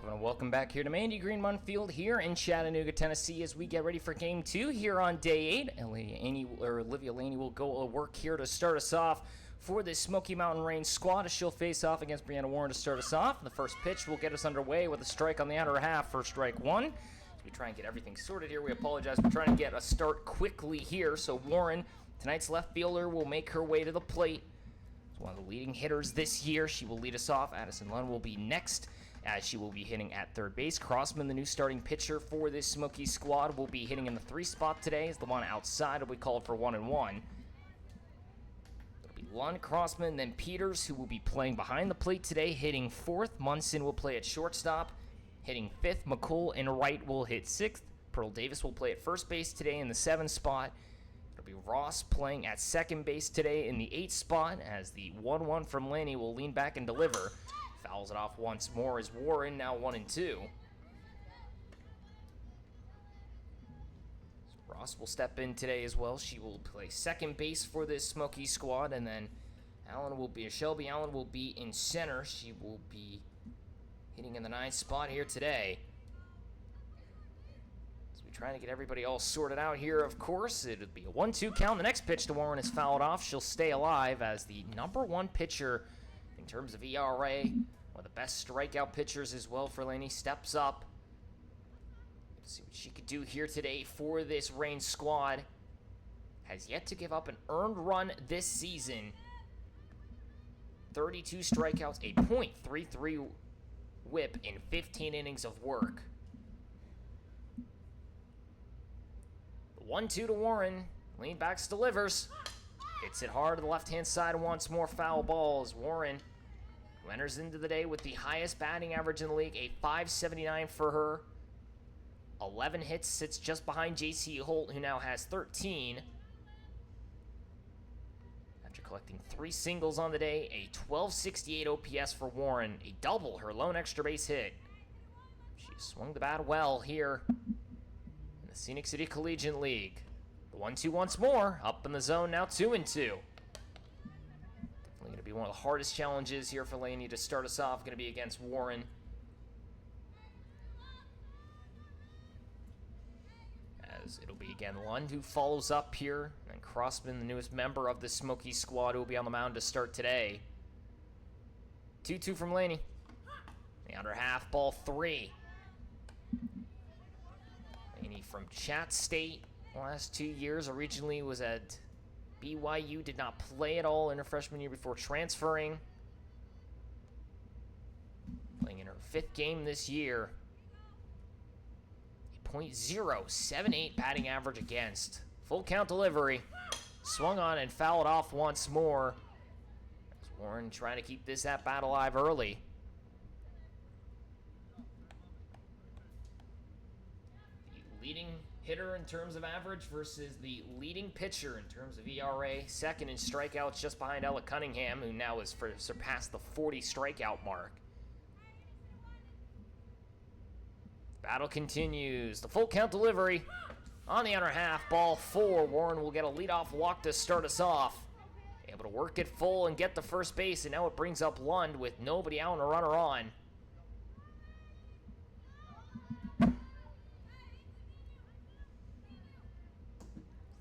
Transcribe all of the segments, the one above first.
Hello and welcome back here to Mandy Green Munfield here in Chattanooga, Tennessee, as we get ready for Game 2 here on Day 8. Olivia Laney will go to work here to start us off for this Smoky Mountain Range squad as she'll face off against Brianna Warren to start us off. The first pitch will get us underway with a strike on the outer half for strike one. As we try and get everything sorted here, we apologize. We're trying to get a start quickly here, so Warren, tonight's left fielder, will make her way to the plate. She's one of the leading hitters this year. She will lead us off. Addison Lund will be next, as she will be hitting at third base. Crossman, the new starting pitcher for this Smoky squad, will be hitting in the 3 spot today, as the one outside will be called for 1-1. It'll be Lund, Crossman, then Peters, who will be playing behind the plate today, hitting 4th. Munson will play at shortstop, hitting 5th. McCool and Wright will hit 6th. Pearl Davis will play at first base today in the 7 spot. It'll be Ross playing at second base today in the 8 spot, as the 1-1 from Laney will lean back and deliver. Fouls it off once more as Warren, now 1-2. So Ross will step in today as well. She will play second base for this Smoky squad, and then Shelby Allen will be in center. She will be hitting in the 9th spot here today. So we're trying to get everybody all sorted out here, of course. It'll be a 1-2 count. The next pitch to Warren is fouled off. She'll stay alive as the number 1 pitcher in terms of ERA, one of the best strikeout pitchers as well for Laney, steps up. Let's see what she could do here today for this Range squad. Has yet to give up an earned run this season. 32 strikeouts, a .33 whip in 15 innings of work. The 1-2 to Warren. Lean backs, delivers. Hits it hard to the left-hand side once more. Foul ball as Warren, who enters into the day with the highest batting average in the league, a .579 for her. 11 hits, sits just behind J.C. Holt, who now has 13. After collecting 3 singles on the day, a .1268 OPS for Warren, a double, her lone extra base hit. She swung the bat well here in the Scenic City Collegiate League. The 1-2 once more, up in the zone, now 2-2. Definitely going to be one of the hardest challenges here for Laney to start us off, going to be against Warren. As it'll be again Lund who follows up here, and Crossman, the newest member of the Smoky squad, who will be on the mound to start today. 2-2 from Laney. The outer half, ball 3. Laney from Chat State. Last 2 years, originally was at BYU, did not play at all in her freshman year before transferring. Playing in her 5th game this year. A .078 batting average against. Full count delivery. Swung on and fouled off once more. As Warren trying to keep this at bat alive early. The leading hitter in terms of average versus the leading pitcher in terms of ERA. Second in strikeouts, just behind Ella Cunningham, who now has surpassed the 40 strikeout mark. Battle continues. The full count delivery on the outer half, ball 4. Warren will get a leadoff walk to start us off. Able to work it full and get the first base, and now it brings up Lund with nobody out and a runner on.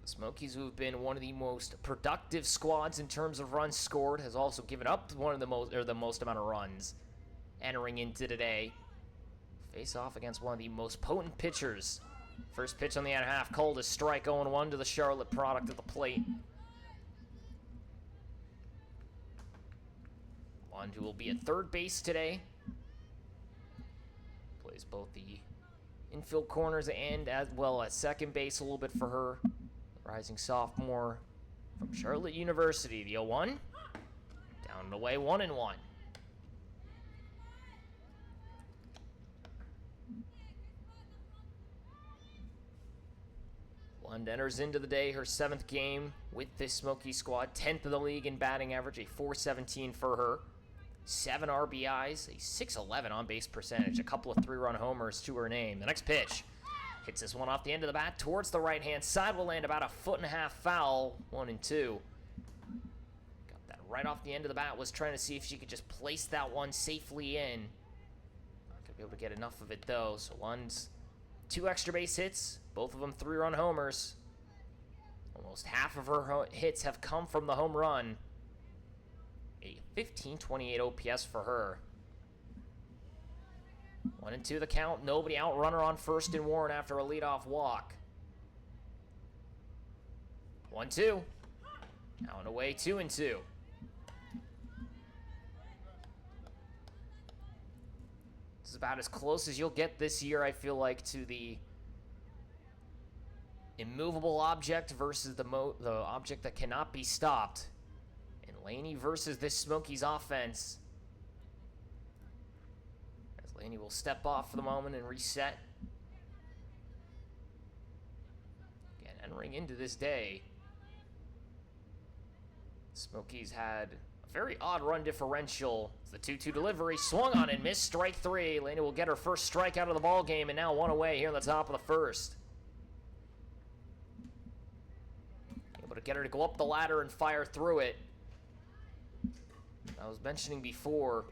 The Smokies, who have been one of the most productive squads in terms of runs scored, has also given up the most amount of runs entering into today. Face off against one of the most potent pitchers. First pitch on the outer half, called a strike, 0-1 to the Charlotte product at the plate. Lund, who will be at third base today, plays both the infield corners and as well as second base a little bit for her. Rising sophomore from Charlotte University. The 0-1. Down and away, 1-1. Lund enters into the day, her 7th game with this Smoky squad. 10th in the league in batting average, a .417 for her. 7 RBIs, a .611 on-base percentage, a couple of 3-run homers to her name. The next pitch hits this one off the end of the bat towards the right-hand side. Will land about a 1.5 foot foul, 1-2. Got that right off the end of the bat. Was trying to see if she could just place that one safely in. be able to get enough of it, though. So Lund's 2 extra base hits, both of them 3-run homers. Almost half of her hits have come from the home run. A 1528 OPS for her. 1-2 the count. Nobody out. Runner on first and Warren after a leadoff walk. 1-2. Now and away, 2-2. This is about as close as you'll get this year, I feel like, to the immovable object versus the object that cannot be stopped. And Laney versus this Smokies offense. As Laney will step off for the moment and reset. Again, entering into this day, Smokies had a very odd run differential. It's the 2-2 delivery, swung on and missed, strike 3. Laney will get her first strike out of the ball game, and now 1 away here in the top of the first. Able to get her to go up the ladder and fire through it. I was mentioning before,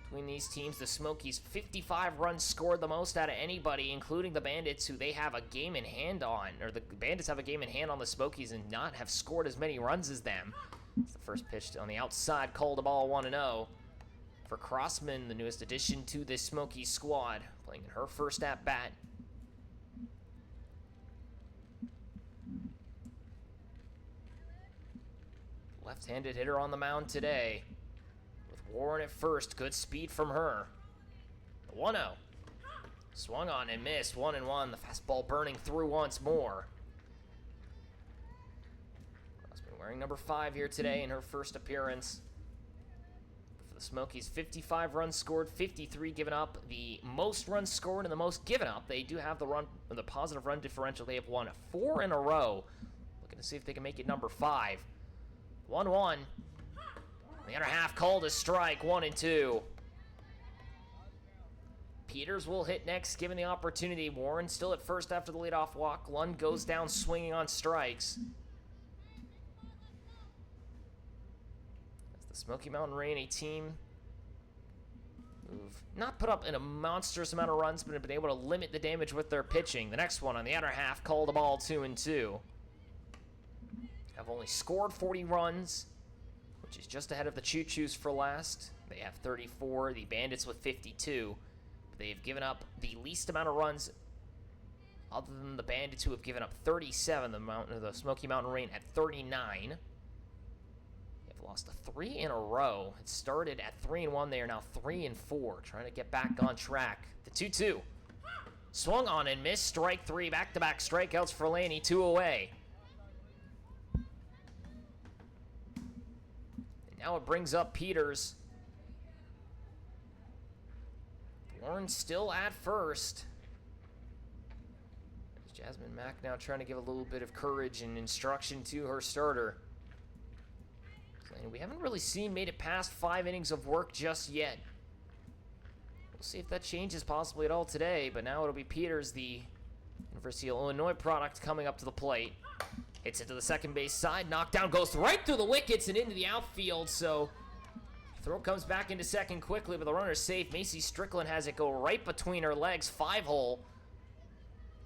between these teams, the Smokies, 55 runs scored the most out of anybody, including the Bandits, who they have a game in hand on, or the Bandits have a game in hand on the Smokies and not have scored as many runs as them. It's the first pitch on the outside, called a ball 1-0 for Crossman, the newest addition to this Smokies squad, playing in her first at-bat. Left-handed hitter on the mound today. Warren at first, good speed from her. 1-0. Swung on and missed, 1-1. The fastball burning through once more. Crossman wearing number 5 here today in her first appearance. For the Smokies, 55 runs scored, 53 given up. The most runs scored and the most given up. They do have the positive run differential. They have won 4 in a row. Looking to see if they can make it number 5. 1-1. The other half called a strike, 1-2. Peters will hit next, given the opportunity. Warren still at first after the leadoff walk. Lund goes down swinging on strikes. As the Smoky Mountain Rain, a team who've not put up in a monstrous amount of runs, but have been able to limit the damage with their pitching. The next one on the other half called a ball, 2-2. Have only scored 40 runs, which is just ahead of the Choo-Choos for last. They have 34, the Bandits with 52. But they have given up the least amount of runs other than the Bandits, who have given up 37, the Smoky Mountain Rain at 39. They've lost 3 in a row. It started at 3-1. They are now 3-4, trying to get back on track. The 2-2. Swung on and missed, strike 3, back-to-back strikeouts for Laney, 2 away. Now it brings up Peters. Warren still at first. There's Jasmine Mack now trying to give a little bit of courage and instruction to her starter. We haven't really made it past 5 innings of work just yet. We'll see if that changes possibly at all today, but now it'll be Peters, the University of Illinois product, coming up to the plate. Hits it to the second base side. Knockdown goes right through the wickets and into the outfield. So throw comes back into second quickly, but the runner's safe. Macy Strickland has it go right between her legs, 5-hole.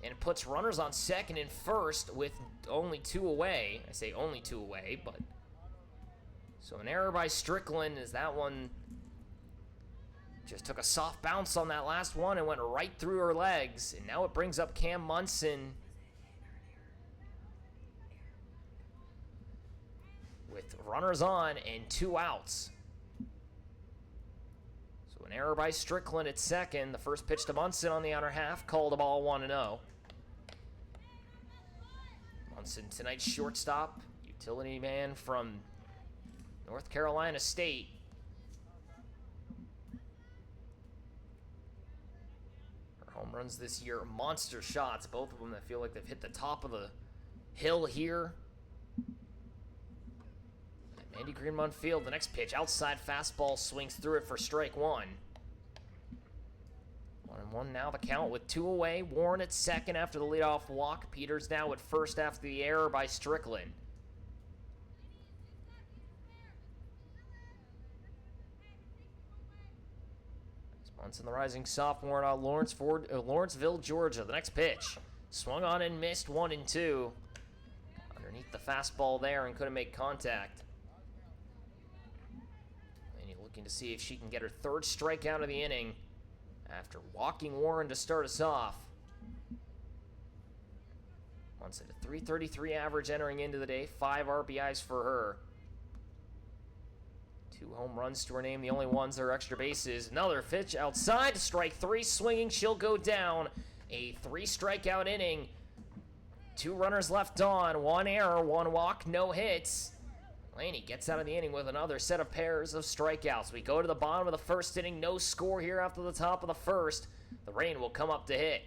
And it puts runners on second and first with only 2 away. I say only 2 away, but... So an error by Strickland, as that one just took a soft bounce on that last one and went right through her legs. And now it brings up Cam Munson with runners on and 2 outs. So an error by Strickland at second. The first pitch to Munson on the outer half, called a ball, 1-0. Munson, tonight's shortstop, utility man from North Carolina State. Her home runs this year, monster shots, both of them that feel like they've hit the top of the hill here. Mandy Greenmont Field, the next pitch, outside fastball, swings through it for strike 1. 1-1 now the count with 2 away. Warren at second after the leadoff walk. Peters now at first after the error by Strickland. As Munson, the rising sophomore out of Lawrenceville, Georgia. The next pitch. Swung on and missed 1-2. Underneath the fastball there and couldn't make contact. Laney looking to see if she can get her third strikeout of the inning after walking Warren to start us off. Munson, a .333 average entering into the day, 5 RBIs for her. 2 home runs to her name, the only ones that are extra bases. Another pitch outside, strike 3, swinging, she'll go down. A 3 strikeout inning. 2 runners left on, 1 error, 1 walk, no hits. Laney gets out of the inning with another set of pairs of strikeouts. We go to the bottom of the first inning, no score here after the top of the first. The rain will come up to hit.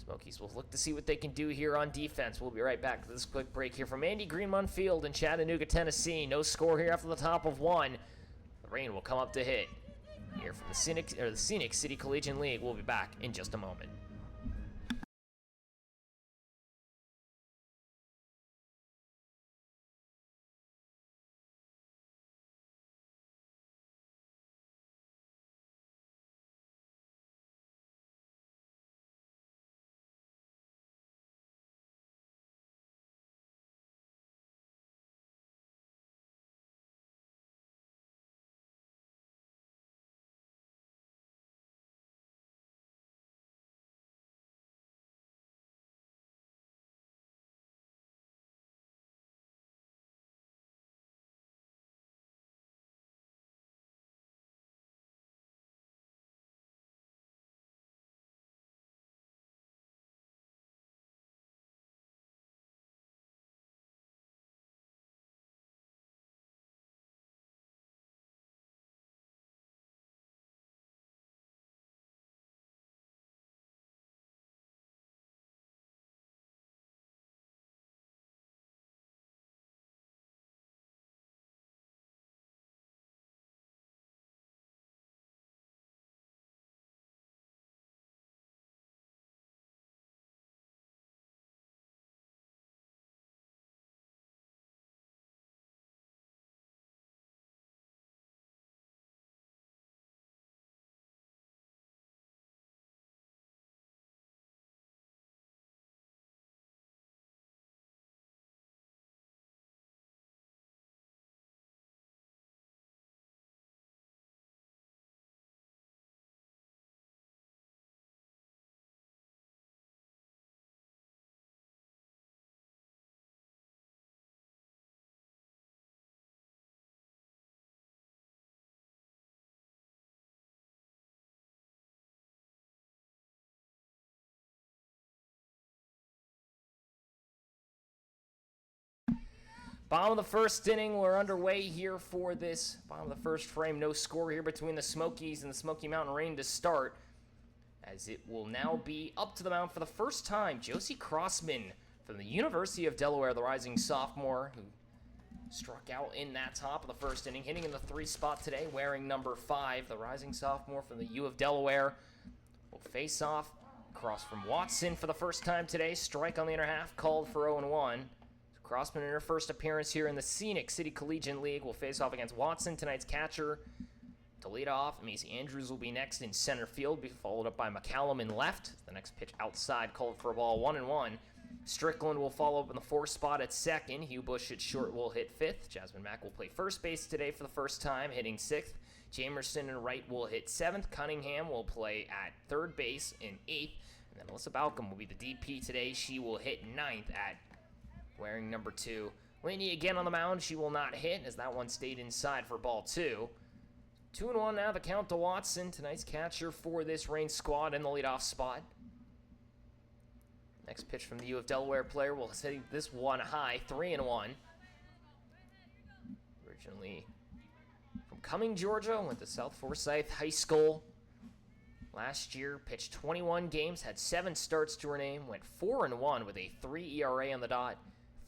Smokies will look to see what they can do here on defense. We'll be right back to this quick break here from Andy Greenmont Field in Chattanooga, Tennessee. No score here after the top of 1. The rain will come up to hit. Here from the Scenic City Collegiate League. We'll be back in just a moment. Bottom of the first inning, we're underway here for this bottom of the first frame. No score here between the Smokies and the Smoky Mountain Rain to start, as it will now be up to the mound for the first time. Josie Crossman from the University of Delaware, the rising sophomore, who struck out in that top of the first inning, hitting in the 3 spot today, wearing number 5. The rising sophomore from the U of Delaware will face off across from Watson for the first time today. Strike on the inner half, called for 0-1. Crossman in her first appearance here in the Scenic City Collegiate League will face off against Watson. Tonight's catcher to lead off, Macy Andrews will be next in center field, be followed up by McCallum in left. The next pitch outside, called for a ball, 1-1. Strickland will follow up in the 4th spot at second. Hugh Bush at short will hit 5th. Jasmine Mack will play first base today for the first time, hitting 6th. Jamerson in right will hit 7th. Cunningham will play at third base in 8th. And then Melissa Balcom will be the DP today. She will hit 9th at wearing number 2. Laney again on the mound. She will not hit, as that one stayed inside for ball 2. 2-1 now, the count to Watson, tonight's catcher for this Rain squad in the leadoff spot. Next pitch from the U of Delaware player will hit this one high, 3-1. Originally from Cumming, Georgia, went to South Forsyth High School. Last year, pitched 21 games, had 7 starts to her name, went 4-1 with a 3 ERA on the dot.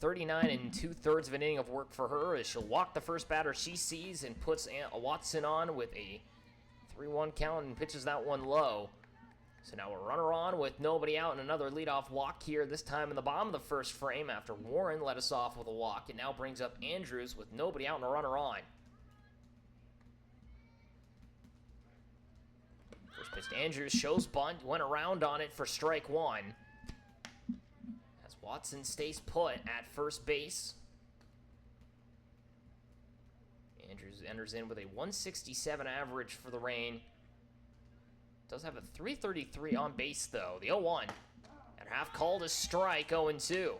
39 2/3 of an inning of work for her, as she'll walk the first batter she sees and puts Watson on with a 3-1 count and pitches that one low. So now a runner on with nobody out and another leadoff walk here, this time in the bottom of the first frame after Warren led us off with a walk. It now brings up Andrews with nobody out and a runner on. Just Andrews shows bunt, went around on it for strike one. As Watson stays put at first base. Andrews enters in with a 167 average for the Reign. Does have a 333 on base, though. The 0-1. At half called a strike, 0-2.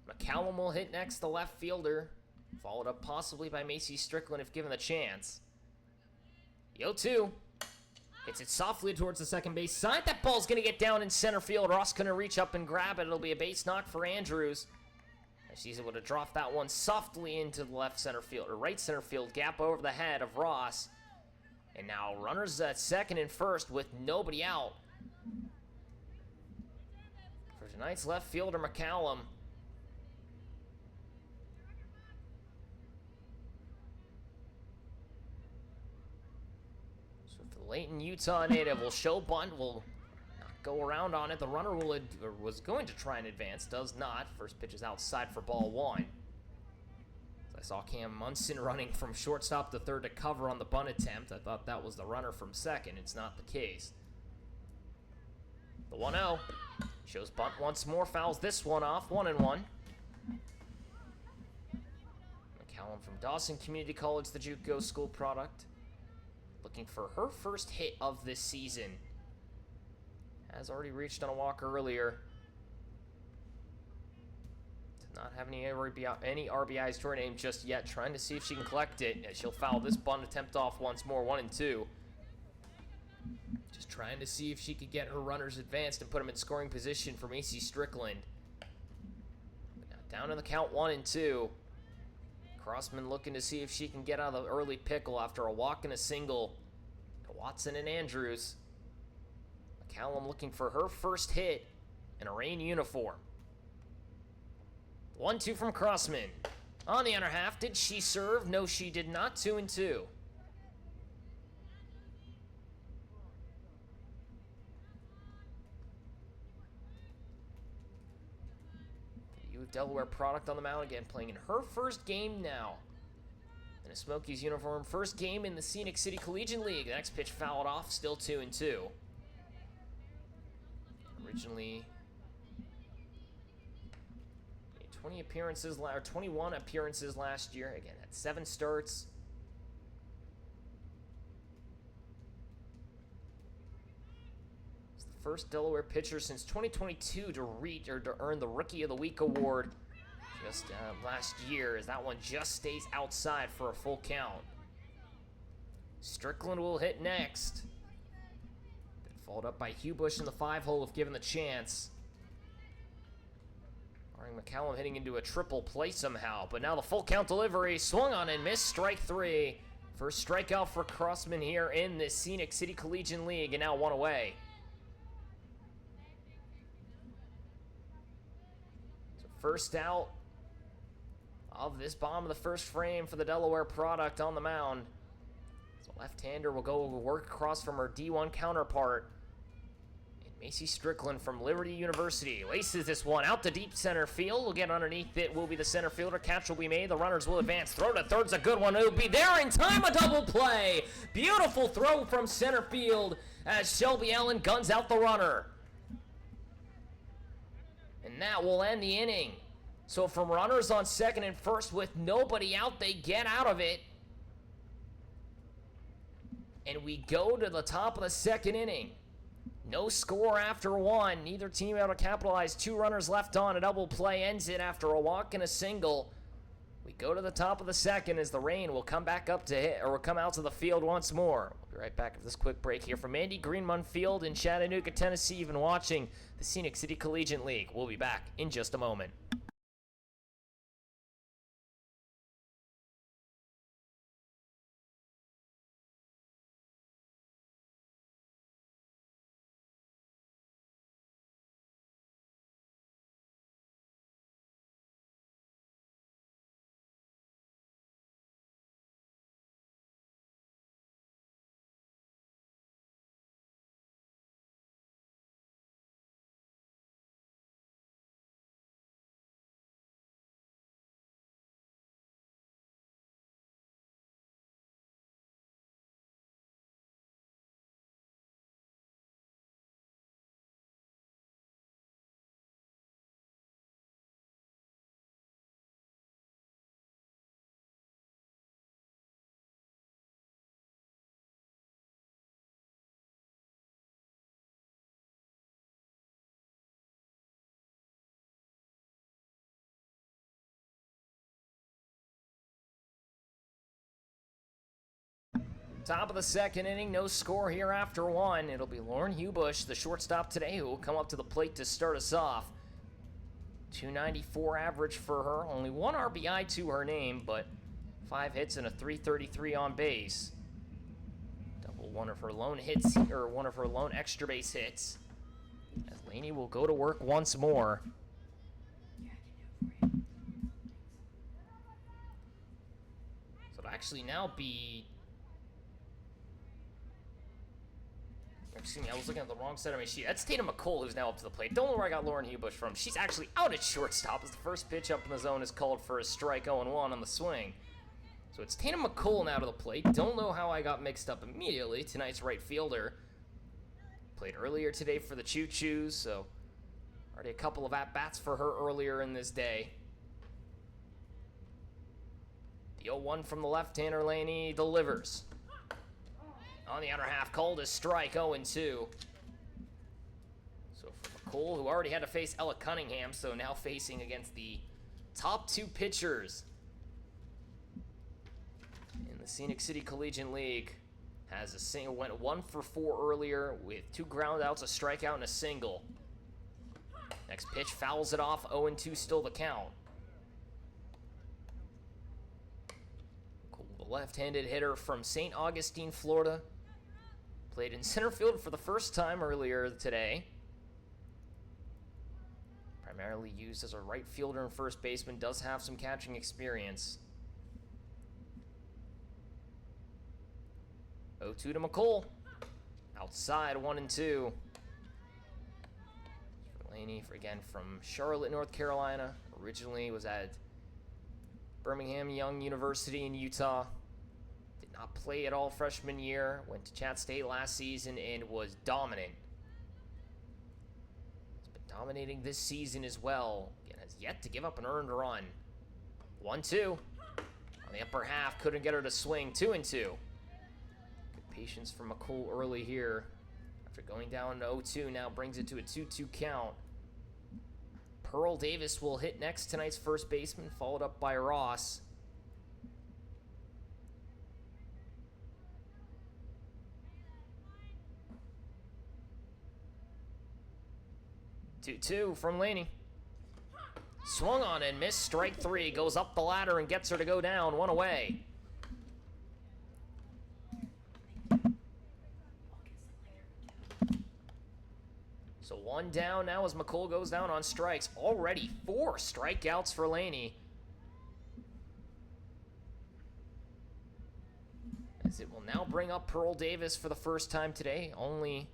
McCallum will hit next, the left fielder. Followed up possibly by Macy Strickland if given the chance. The 0-2. Hits it softly towards the second base side. That ball's going to get down in center field. Ross going to reach up and grab it. It'll be a base knock for Andrews. She's able to drop that one softly into the left center field, or right center field, gap over the head of Ross. And now runners at second and first with nobody out. For tonight's left fielder, McCallum. So for the Layton, Utah native will show bunt, will go around on it. The runner was going to try and advance, does not. First pitch is outside for ball one. I saw Cam Munson running from shortstop to third to cover on the bunt attempt. I thought that was the runner from second. It's not the case. The 1-0 shows bunt once more, fouls this one off, 1-1. McCallum from Dawson Community College, the JUCO school product, looking for her first hit of this season. Has already reached on a walk earlier. Did not have any RBIs to her name just yet. Trying to see if she can collect it. As she'll foul this bunt attempt off once more, 1-2. Just trying to see if she could get her runners advanced and put them in scoring position for Macy Strickland. Down in the count, 1-2. Crossman looking to see if she can get out of the early pickle after a walk and a single to Watson and Andrews. McCallum looking for her first hit in a Reign uniform. 1-2 from Crossman. On the other half, did she serve? No, she did not. 2-2. U of Delaware product on the mound again, playing in her first game now. In a Smokies uniform, first game in the Scenic City Collegiate League. The next pitch fouled off, still 2-2. Originally 21 appearances last year. Again, had 7 starts. It's the first Delaware pitcher since 2022 to earn the Rookie of the Week award just last year, as that one just stays outside for a full count. Strickland will hit next. Followed up by Hugh Bush in the 5-hole if given the chance. McCallum hitting into a triple play somehow, but now the full count delivery, swung on and missed, strike 3. First strikeout for Crossman here in the Scenic City Collegiate League, and now 1 away. So first out of this bottom of the first frame for the Delaware product on the mound. So left-hander will go work across from her D1 counterpart. Macy Strickland from Liberty University laces this one out to deep center field. Will get underneath it, will be the center fielder. Catch will be made. The runners will advance. Throw to third's a good one. It'll be there in time. A double play. Beautiful throw from center field as Shelby Allen guns out the runner. And that will end the inning. So from runners on second and first with nobody out, they get out of it. And we go to the top of the second inning. No score after 1. Neither team able to capitalize. 2 runners left on. A double play ends it after a walk and a single. We go to the top of the second as the Reign will come back up to hit, or will come out to the field once more. We'll be right back after this quick break here from Andy Greenman Field in Chattanooga, Tennessee. You've been watching the Scenic City Collegiate League. We'll be back in just a moment. Top of the second inning, no score here after one. It'll be Lauren Hubush, the shortstop today, who will come up to the plate to start us off. 294 average for her, only one RBI to her name, but 5 hits and a 333 on base. Double one of her lone hits, or one of her lone extra base hits. As Laney will go to work once more. So it'll actually now be... Excuse me, I was looking at the wrong side of my sheet. That's Tatum McCool who's now up to the plate. Don't know where I got Lauren Hubush from. She's actually out at shortstop as the first pitch up in the zone is called for a strike 0-1 on the swing. So it's Tatum McCool now to the plate. Don't know how I got mixed up immediately. Tonight's right fielder. Played earlier today for the Choo Choos, so already a couple of at-bats for her earlier in this day. The 0-1 from the left-hander, Laney delivers. On the outer half, called a strike, 0-2. So for McCool, who already had to face Ella Cunningham, so now facing against the top 2 pitchers in the Scenic City Collegiate League. Has a single, went 1 for 4 earlier with 2 ground outs, a strikeout, and a single. Next pitch fouls it off, 0-2 still the count. Cool, the left-handed hitter from St. Augustine, Florida. Played in center field for the first time earlier today. Primarily used as a right fielder and first baseman, does have some catching experience. 0-2 to McCool. Outside, 1-2. Laney, again, from Charlotte, North Carolina. Originally was at Birmingham Young University in Utah. Did not play at all freshman year. Went to Chat State last season and was dominant. Has been dominating this season as well. Again, has yet to give up an earned run. 1-2. On the upper half, couldn't get her to swing. 2-2. Patience from McCool early here. After going down 0-2, now brings it to a 2-2 count. Pearl Davis will hit next, tonight's first baseman, followed up by Ross. Two from Laney. Swung on and missed, strike 3, goes up the ladder and gets her to go down, 1 away. So 1 down now as McCool goes down on strikes. Already 4 strikeouts for Laney. As it will now bring up Pearl Davis for the first time today. Only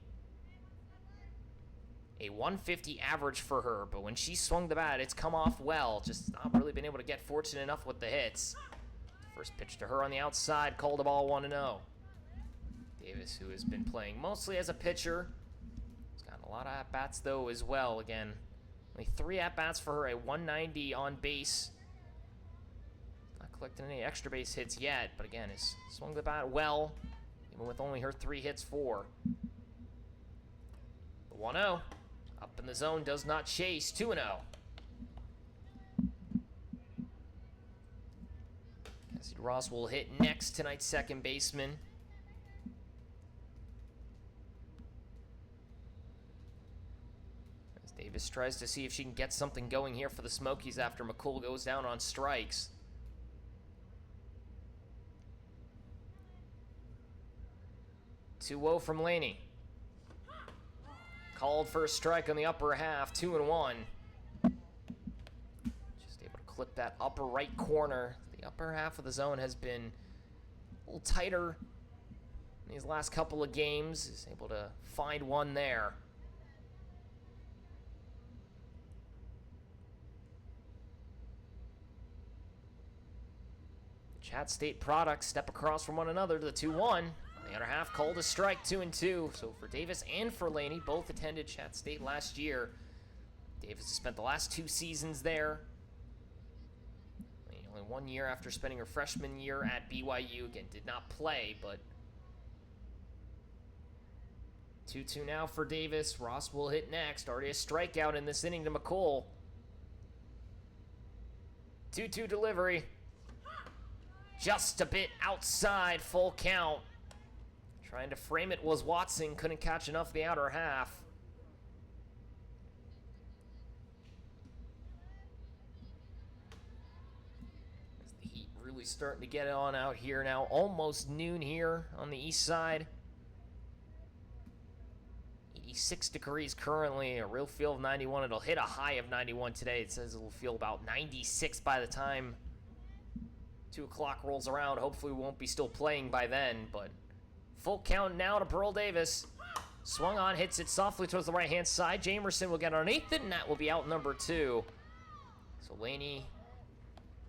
a 150 average for her, but when she swung the bat, it's come off well. Just not really been able to get fortunate enough with the hits. First pitch to her on the outside, called a ball 1-0. Davis, who has been playing mostly as a pitcher, a lot of at-bats, though, as well. Again, only 3 at-bats for her, a 190 on base. Not collecting any extra base hits yet, but again, has swung the bat well, even with only her 3 hits for. The 1-0, up in the zone, does not chase, 2-0. Cassie Ross will hit next, tonight's second baseman. Davis tries to see if she can get something going here for the Smokies after McCool goes down on strikes. Two-0 from Laney. Called for a strike on the upper half, 2-1. Just able to clip that upper right corner. The upper half of the zone has been a little tighter in these last couple of games. Is able to find one there. Chat State products step across from one another to the 2-1. On the other half, called a strike, 2-2. So for Davis and for Laney, both attended Chat State last year. Davis has spent the last 2 seasons there. Laney only 1 year after spending her freshman year at BYU. Again, did not play, but 2-2 now for Davis. Ross will hit next. Already a strikeout in this inning to McCool. 2-2 delivery. Just a bit outside, full count. Trying to frame it was Watson, couldn't catch enough the outer half. The heat really starting to get on out here now. Almost noon here on the east side. 86 degrees currently, a real feel of 91. It'll hit a high of 91 today. It says it'll feel about 96 by the time 2 o'clock rolls around. Hopefully we won't be still playing by then, but full count now to Pearl Davis. Swung on, hits it softly towards the right-hand side. Jamerson will get underneath it, and that will be out number 2. So Laney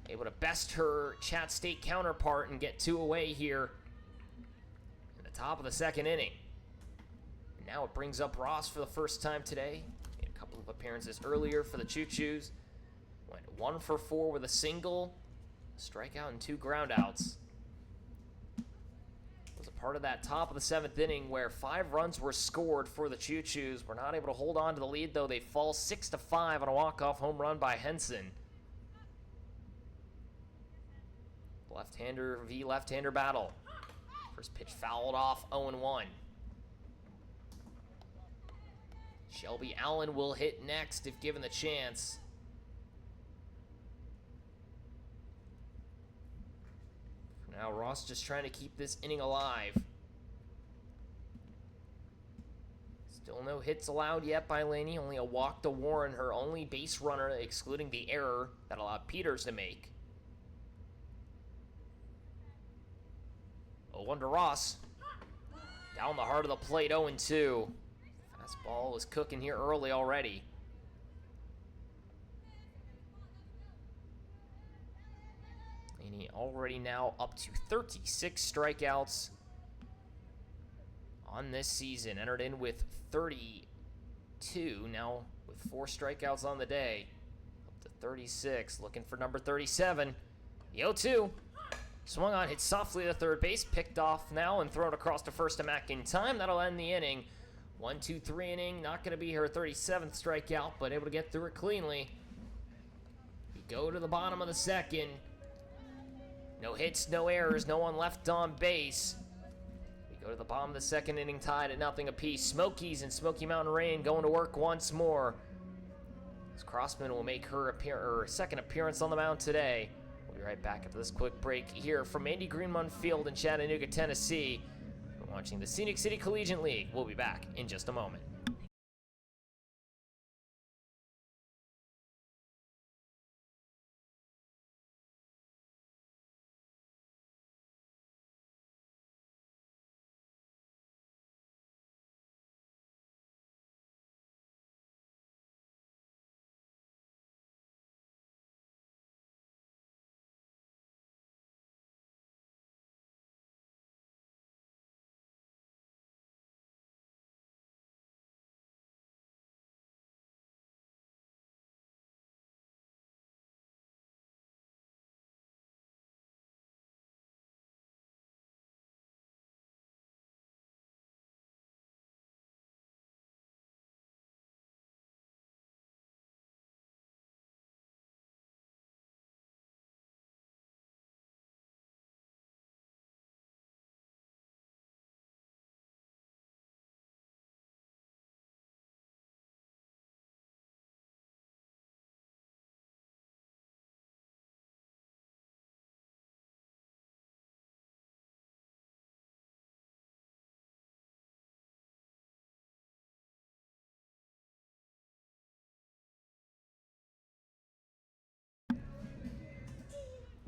able to best her Chat State counterpart and get 2 away here in the top of the second inning. And now it brings up Ross for the first time today. Made a couple of appearances earlier for the Choo-Choos. Went 1 for 4 with a single, a strikeout, and 2 groundouts. Was a part of that top of the 7th inning where 5 runs were scored for the Choo-Choos. Were not able to hold on to the lead, though. They fall 6-5 on a walk-off home run by Henson. Left-hander v. left-hander battle. First pitch fouled off, 0-1. Shelby Allen will hit next if given the chance. For now, Ross just trying to keep this inning alive. Still no hits allowed yet by Laney. Only a walk to Warren, her only base runner, excluding the error that allowed Peters to make. 0-1 to Ross. Down the heart of the plate, 0-2. Fastball is cooking here early already. Laney already now up to 36 strikeouts on this season. Entered in with 32, now with 4 strikeouts on the day. Up to 36, looking for number 37. The 0-2. Swung on, hit softly to third base, picked off now and thrown across to first to Mack in time. That'll end the inning. 1-2-3 inning, not going to be her 37th strikeout, but able to get through it cleanly. We go to the bottom of the second. No hits, no errors, no one left on base. We go to the bottom of the second inning, tied at 0 apiece. Smokies and Smoky Mountain Rain going to work once more. As Crossman will make her second appearance on the mound today. We'll be right back after this quick break here from Andy Greenmund Field in Chattanooga, Tennessee. We're watching the Scenic City Collegiate League. We'll be back in just a moment.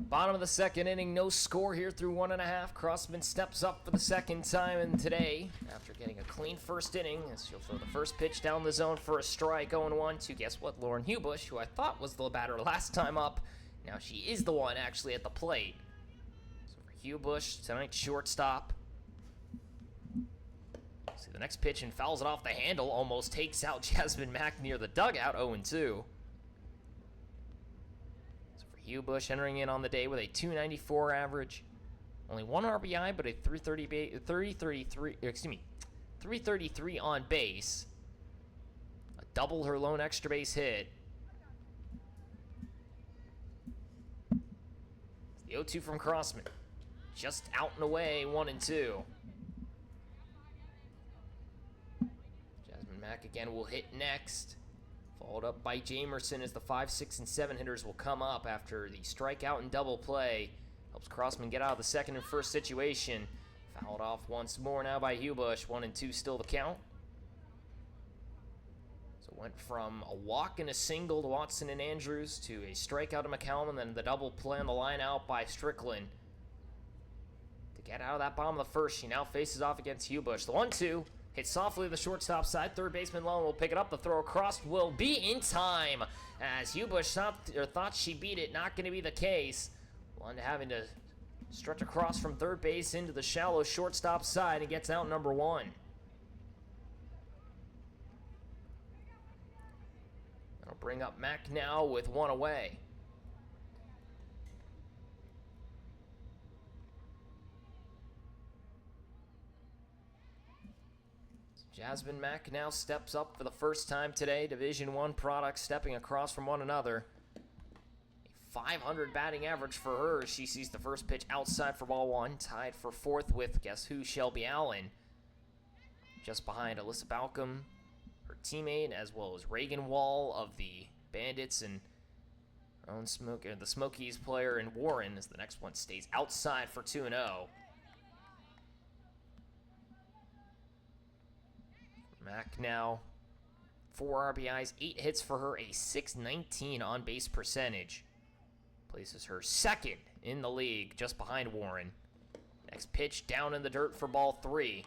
Bottom of the second inning, no score here through 1.5. Crossman steps up for the second time in today after getting a clean first inning as she'll throw the first pitch down the zone for a strike. 0-1 to, guess what, Lauren Hubush, who I thought was the batter last time up. Now she is the one actually at the plate. So for Hubush, tonight's shortstop. See the next pitch and fouls it off the handle. Almost takes out Jasmine Mack near the dugout. 0-2. Bush entering in on the day with a 294 average, only 1 RBI, but a 333 on base, a double her lone extra base hit. The 0-2 from Crossman, just out and away, 1-2. Mack again will hit next. Followed up by Jamerson as the 5, 6, and 7 hitters will come up after the strikeout and double play. Helps Crossman get out of the second and first situation. Fouled off once more now by Hubush. 1 and 2 still the count. So it went from a walk and a single to Watson and Andrews to a strikeout to McCallum, and then the double play on the line out by Strickland. To get out of that bottom of the first, she now faces off against Hubush. The 1-2 hit softly to the shortstop side. Third baseman Lone will pick it up. The throw across will be in time as Hubush thought she beat it. Not going to be the case. Lund having to stretch across from third base into the shallow shortstop side and gets out number 1. That'll bring up Mack now with 1 away. Jasmine Mack now steps up for the first time today. Division I products stepping across from one another. A 500 batting average for her as she sees the first pitch outside for ball 1. Tied for 4th with, guess who, Shelby Allen. Just behind Alyssa Balcom, her teammate, as well as Reagan Wall of the Bandits and her own the Smokies player in Warren as the next one stays outside for 2-0. Mack now 4 RBIs, 8 hits for her, a .619 on-base percentage. Places her second in the league, just behind Warren. Next pitch down in the dirt for ball 3.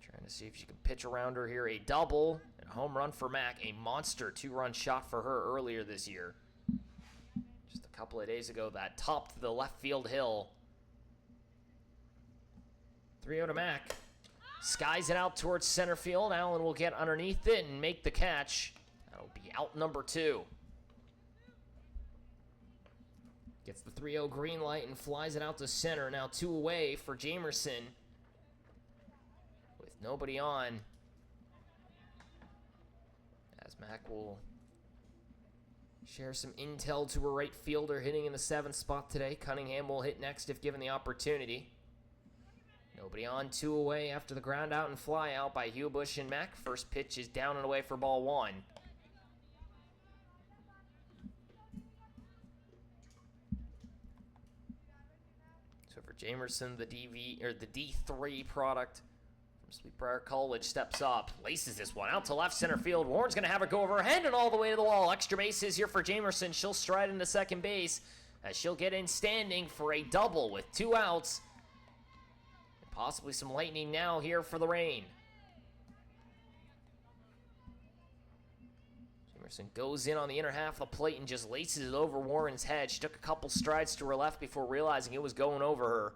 Trying to see if she can pitch around her here. A double and a home run for Mack. A monster 2-run shot for her earlier this year. Just a couple of days ago, that topped the left field hill. 3-0 to Mack. Skies it out towards center field. Allen will get underneath it and make the catch. That'll be out number 2. Gets the 3-0 green light and flies it out to center. Now 2 away for Jamerson. With nobody on. As Mack will share some intel to her right fielder hitting in the 7th spot today. Cunningham will hit next if given the opportunity. Nobody on, 2 away after the ground out and fly out by Hubush and Mack. First pitch is down and away for ball 1. So for Jamerson, the D3 product from Sweetbriar College steps up, laces this one out to left center field. Warren's going to have it go over her head and all the way to the wall. Extra bases here for Jamerson. She'll stride into second base as she'll get in standing for a double with 2 outs. Possibly some lightning now here for the rain. Jamerson goes in on the inner half of the plate and just laces it over Warren's head. She took a couple strides to her left before realizing it was going over her.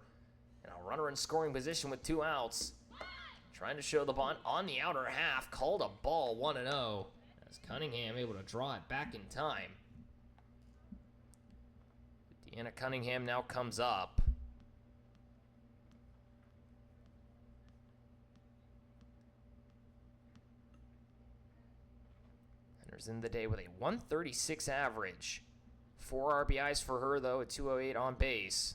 And a runner in scoring position with 2 outs. Trying to show the bunt on the outer half. Called a ball 1-0. As Cunningham able to draw it back in time. Deanna Cunningham now comes up. In the day with a 136 average. 4 RBIs for her, though, a 208 on base.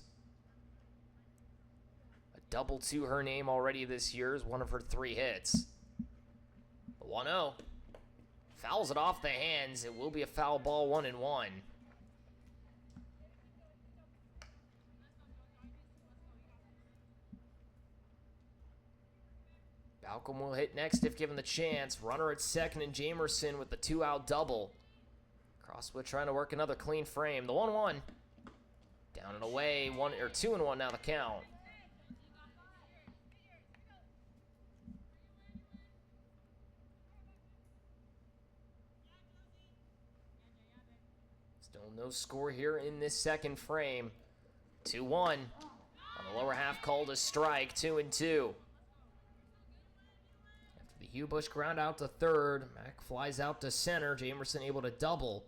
A double to her name already this year is one of her 3 hits. The 1-0. Fouls it off the hands. It will be a foul ball, 1-1. Balcom will hit next if given the chance. Runner at second and Jamerson with the 2-out double. Crosswood trying to work another clean frame. The 1-1. Down and away. 2-1 now the count. Still no score here in this second frame. 2-1. On the lower half called a strike. 2-2. The Hubush ground out to third. Mack flies out to center. Jamerson able to double.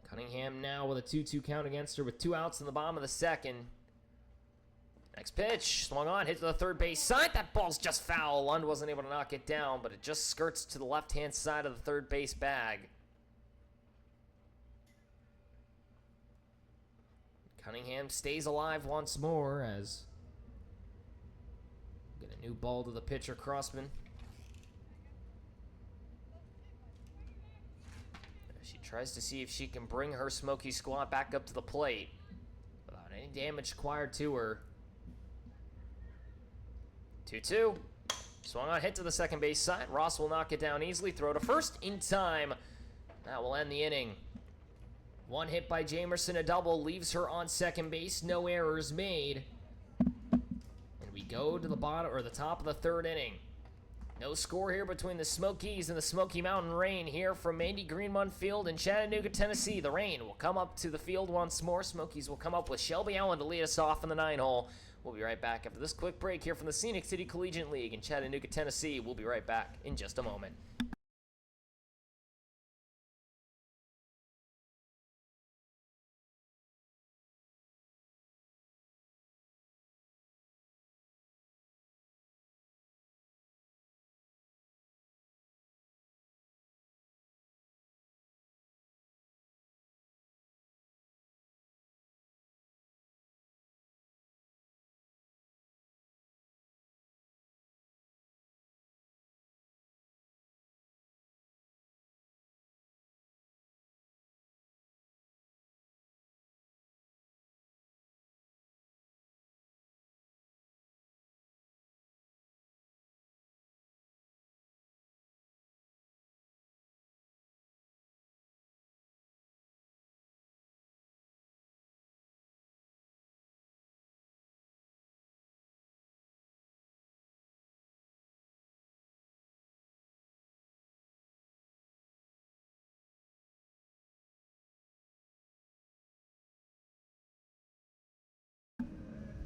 Cunningham now with a 2-2 count against her with 2 outs in the bottom of the second. Next pitch. Swung on. Hit to the third base side. That ball's just foul. Lund wasn't able to knock it down, but it just skirts to the left-hand side of the third base bag. Cunningham stays alive once more as Get a new ball to the pitcher, Crossman. She tries to see if she can bring her Smoky squad back up to the plate without any damage acquired to her. 2-2. Swung on, hit to the second base side. Ross will knock it down easily. Throw to first in time. That will end the inning. One hit by Jamerson, a double, leaves her on second base. No errors made. And we go to the bottom, or the top of the third inning. No score here between the Smokies and the Smoky Mountain Rain here from Mandy Greenmont Field in Chattanooga, Tennessee. The Rain will come up to the field once more. Smokies will come up with Shelby Allen to lead us off in the 9-hole. We'll be right back after this quick break here from the Scenic City Collegiate League in Chattanooga, Tennessee. We'll be right back in just a moment.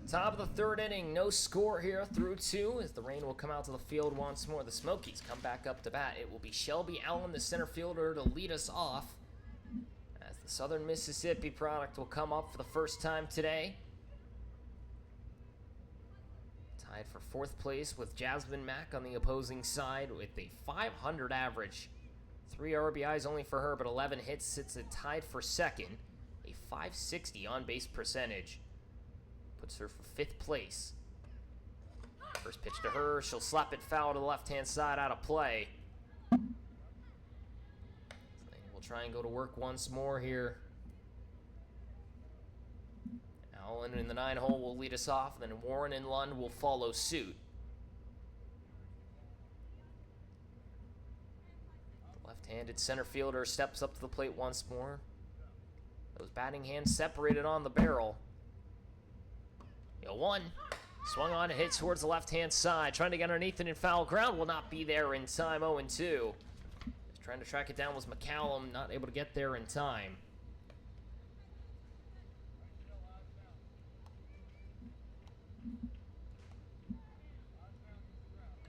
Top of the third inning, no score here through 2 as the Rain will come out to the field once more. The Smokies come back up to bat. It will be Shelby Allen, the center fielder, to lead us off as the Southern Mississippi product will come up for the first time today. Tied for 4th place with Jasmine Mack on the opposing side with a .500 average. 3 RBIs only for her, but 11 hits, sits at tied for 2nd. A .560 on-base percentage. Puts her for 5th place. First pitch to her. She'll slap it foul to the left-hand side, out of play. We'll try and go to work once more here. Allen in the 9-hole will lead us off. Then Warren and Lund will follow suit. The left-handed center fielder steps up to the plate once more. Those batting hands separated on the barrel. 1. Swung on, hit towards the left-hand side. Trying to get underneath it in foul ground. Will not be there in time. 0-2. Just trying to track it down was McCallum. Not able to get there in time.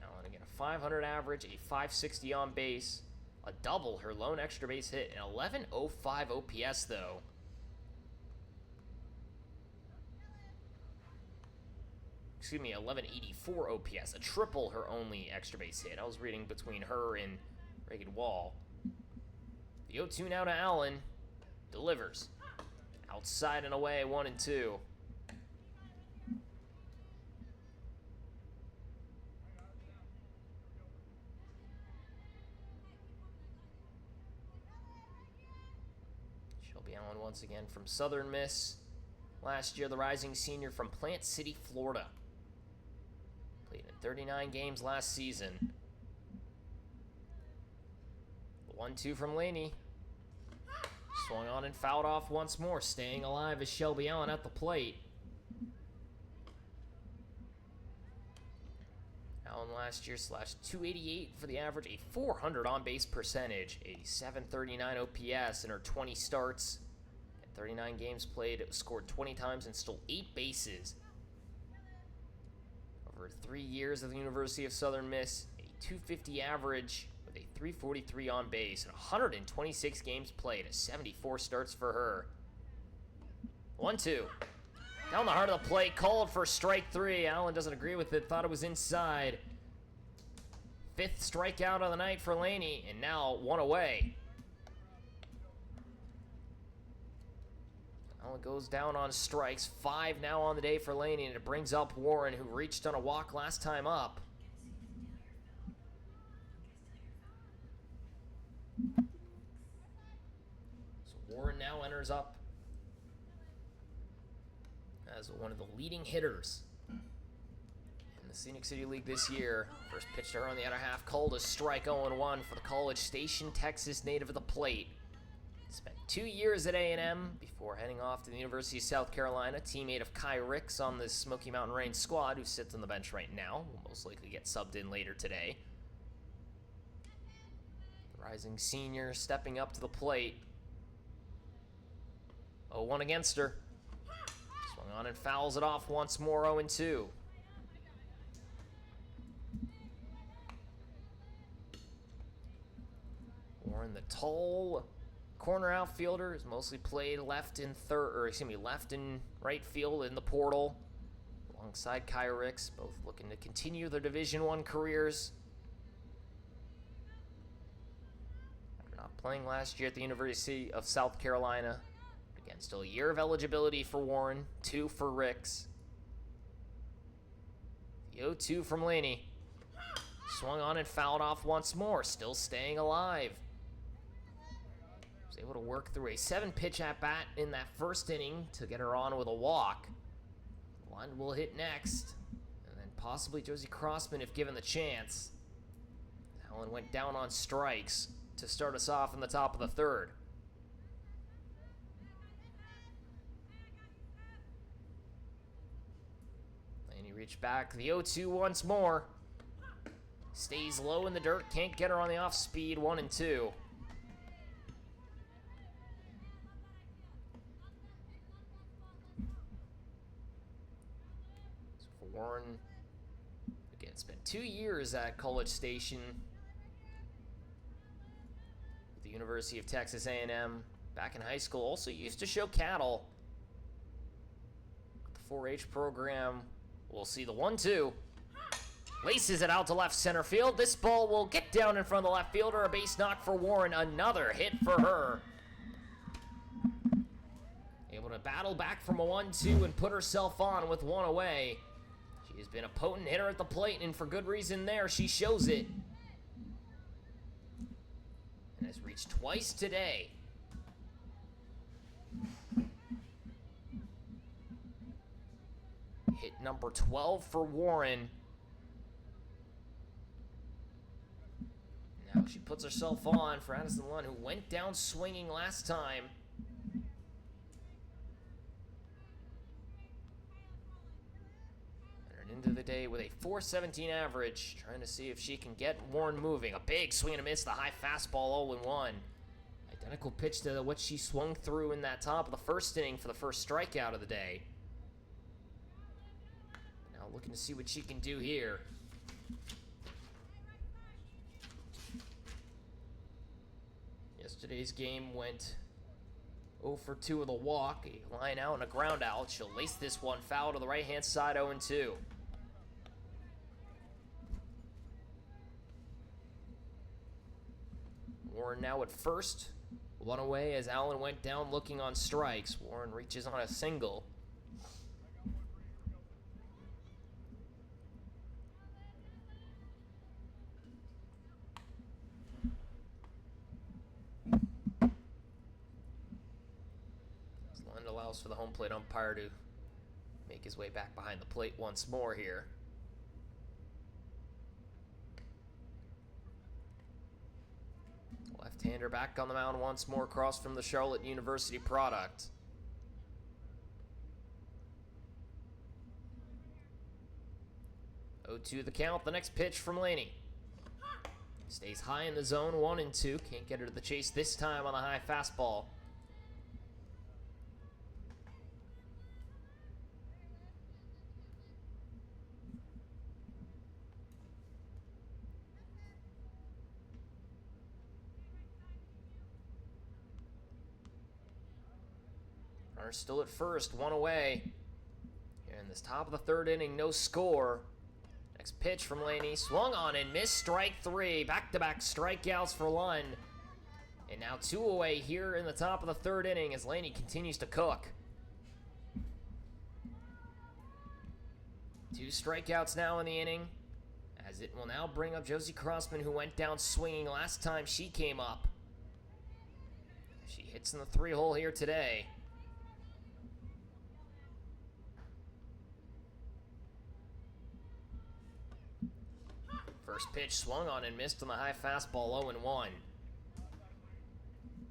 Allen again, a .500 average, a .560 on base. A double, her lone extra base hit. An 11.05 OPS, though. Excuse me, 1184 OPS, a triple her only extra base hit. I was reading between her and Reagan Wall. The 0-2 now to Allen. Delivers. Outside and away, 1-2. Shelby Allen once again from Southern Miss. Last year, the rising senior from Plant City, Florida. Played in 39 games last season. 1-2 from Laney. Swung on and fouled off once more. Staying alive is Shelby Allen at the plate. Allen last year slashed .288 for the average, a .400 on-base percentage, a .739 OPS in her 20 starts. At 39 games played, scored 20 times and stole 8 bases. Over 3 years at the University of Southern Miss, a .250 average with a .343 on base and 126 games played, 74 starts for her. 1-2. Down the heart of the plate, called for strike 3. Allen doesn't agree with it, thought it was inside. 5th strikeout of the night for Laney, and now 1 away. Allen goes down on strikes. 5 now on the day for Laney, and it brings up Warren, who reached on a walk last time up. So Warren now enters up as one of the leading hitters in the Scenic City League this year. First pitch to her on the outer half, called a strike. 0-1 for the College Station, Texas native at the plate. Spent 2 years at A&M before heading off to the University of South Carolina. Teammate of Kai Ricks on the Smoky Mountain Range squad, who sits on the bench right now. Will most likely get subbed in later today. The rising senior stepping up to the plate. 0-1 against her. Swung on and fouls it off once more. 0-2. Warren, the tall corner outfielder, is mostly played left in left and right field in the portal, alongside Kai Ricks, both looking to continue their Division I careers. After not playing last year at the University of South Carolina, again, still a year of eligibility for Warren, 2 for Ricks. The 0-2 from Laney. Swung on and fouled off once more, still staying alive. Was able to work through a 7-pitch at-bat in that first inning to get her on with a walk. One will hit next, and then possibly Josie Crossman if given the chance. Allen went down on strikes to start us off in the top of the third. Laney reached back, the 0-2 once more. Stays low in the dirt, can't get her on the off speed. 1-2. So for Warren, again, spent 2 years at College Station with the University of Texas A&M. Back in high school, also used to show cattle. The 4-H program, we'll see the 1-2. Laces it out to left center field. This ball will get down in front of the left fielder. A base knock for Warren. Another hit for her. Able to battle back from a 1-2 and put herself on with 1 away. She has been a potent hitter at the plate, and for good reason there. She shows it. And has reached twice today. Hit number 12 for Warren. Now she puts herself on for Addison Lund, who went down swinging last time. Entered into the day with a .417 average, trying to see if she can get Warren moving. A big swing and a miss, the high fastball 0-1. Identical pitch to what she swung through in that top of the first inning for the first strikeout of the day. Now looking to see what she can do here. Yesterday's game went 0 for 2 with a walk, a line out and a ground out. She'll lace this one foul to the right-hand side, 0-2. Warren now at first, 1 away as Allen went down looking on strikes. Warren reaches on a single. Allows for the home plate umpire to make his way back behind the plate once more here. Left-hander back on the mound once more across from the Charlotte University product. Oh, 0-2 the count. The next pitch from Laney. Stays high in the zone, 1-2. Can't get her to the chase this time on the high fastball. Runner still at first, 1 away. Here in this top of the third inning, no score. Next pitch from Laney, swung on and missed, strike 3. Back-to-back strikeouts for Lund. And now 2 away here in the top of the third inning as Laney continues to cook. 2 strikeouts now in the inning, as it will now bring up Josie Crossman, who went down swinging last time she came up. She hits in the 3-hole here today. First pitch swung on and missed on the high fastball, 0-1.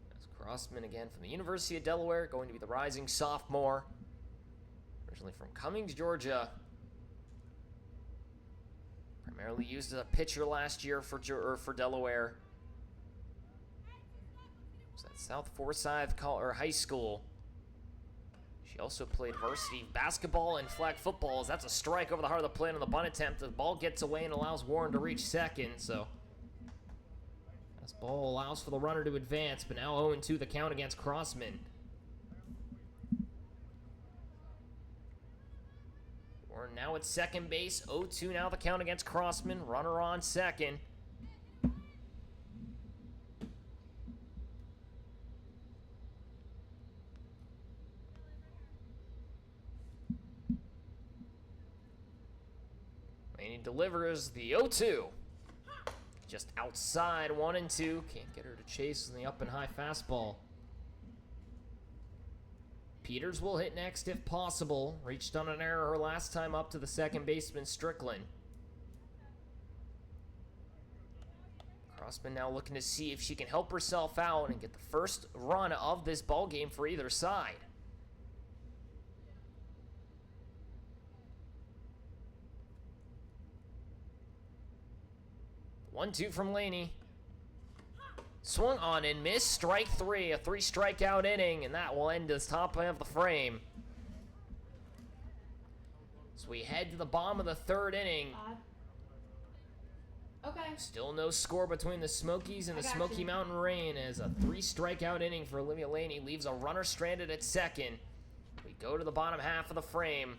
That's Crossman again from the University of Delaware, going to be the rising sophomore. Originally from Cummings, Georgia. Primarily used as a pitcher last year for Delaware. Was at South Forsyth High School. She also played varsity basketball and flag football. That's a strike over the heart of the plate on the bunt attempt. The ball gets away and allows Warren to reach second. So this ball allows for the runner to advance, but now 0-2 the count against Crossman. Warren now at second base. 0-2 now the count against Crossman. Runner on second. Laney delivers the 0-2. Just outside, 1-2. Can't get her to chase in the up and high fastball. Peters will hit next if possible. Reached on an error her last time up to the second baseman, Strickland. Crossman now looking to see if she can help herself out and get the first run of this ball game for either side. 1-2 from Laney. Swung on and missed. Strike 3. A 3-strikeout inning, and that will end the top of the frame. So we head to the bottom of the 3rd inning. Okay. Still no score between the Smokies and the Smoky Mountain Rain, as a 3-strikeout inning for Olivia Laney leaves a runner stranded at second. We go to the bottom half of the frame.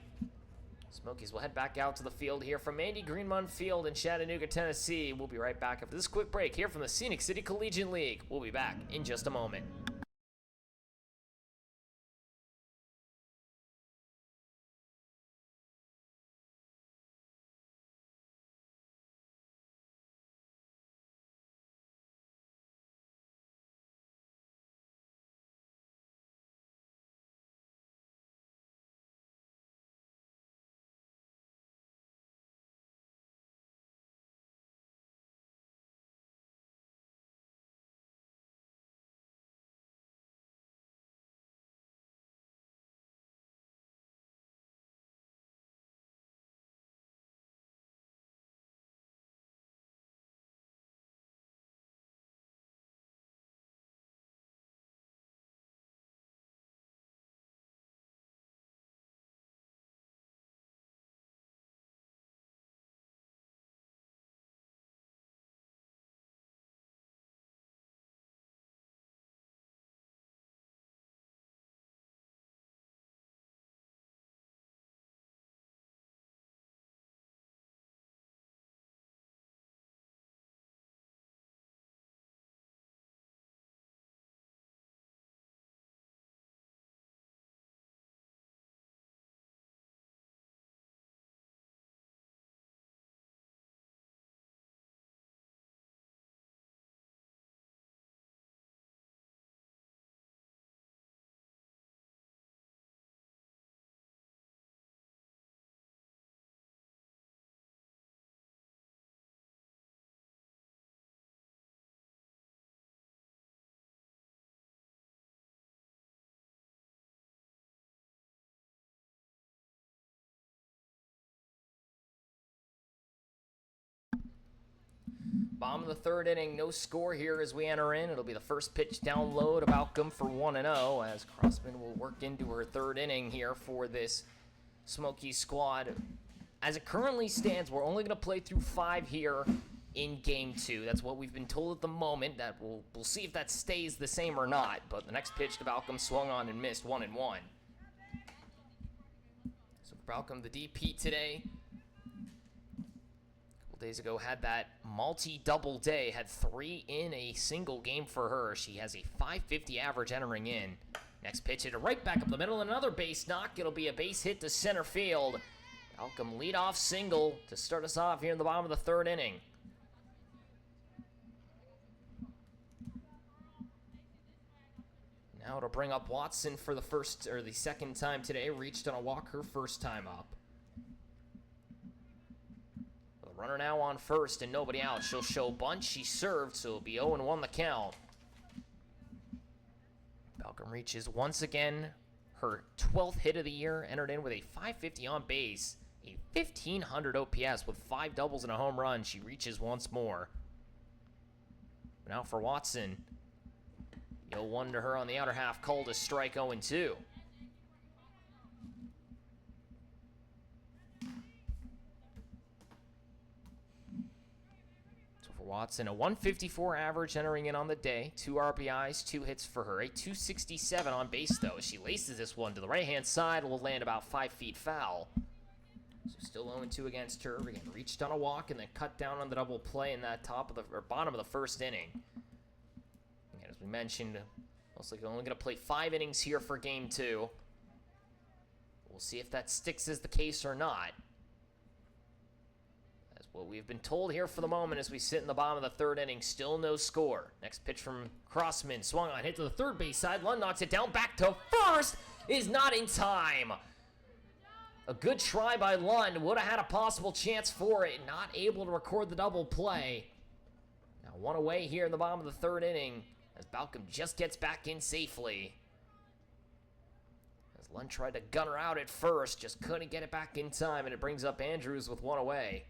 Smokies will head back out to the field here from Mandy Greenmont Field in Chattanooga, Tennessee. We'll be right back after this quick break here from the Scenic City Collegiate League. We'll be back in just a moment. Bottom of the 3rd inning, no score here as we enter in. It'll be the first pitch down low to Balcom for 1-0, as Crossman will work into her 3rd inning here for this Smoky squad. As it currently stands, we're only going to play through 5 here in Game 2. That's what we've been told at the moment. That we'll see if that stays the same or not. But the next pitch to Balcom swung on and missed, 1-1. So Balcom, the DP today, days ago, had that multi-double day, had 3 in a single game for her. She has a .550 average entering in. Next pitch hit right back up the middle, another base knock. It'll be a base hit to center field. Malcolm leadoff single to start us off here in the bottom of the third inning. Now to bring up Watson for the second time today. Reached on a walk her first time up. The runner now on first and nobody out. She'll show bunt. She served, so it'll be 0-1 the count. Malcolm reaches once again her 12th hit of the year, entered in with a .550 on base, a 1,500 OPS with 5 doubles and a home run. She reaches once more. Now for Watson. 0-1 to her on the outer half, called a strike 0-2. So for Watson, a 154 average entering in on the day. 2 RBIs, 2 hits for her. A 267 on base, though. As she laces this one to the right-hand side, will land about 5 feet foul. So still 0-2 against her. Again, reached on a walk and then cut down on the double play in that bottom of the first inning. Again, as we mentioned, most likely only going to play 5 innings here for Game 2. We'll see if that sticks as the case or not. That's what we've been told here for the moment as we sit in the bottom of the third inning. Still no score. Next pitch from Crossman. Swung on, hit to the third base side. Lund knocks it down. Back to first. Is not in time. A good try by Lund. Would have had a possible chance for it. Not able to record the double play. Now 1 away here in the bottom of the third inning as Malcolm just gets back in safely. As Lund tried to gun her out at first, just couldn't get it back in time, and it brings up Andrews with 1 away.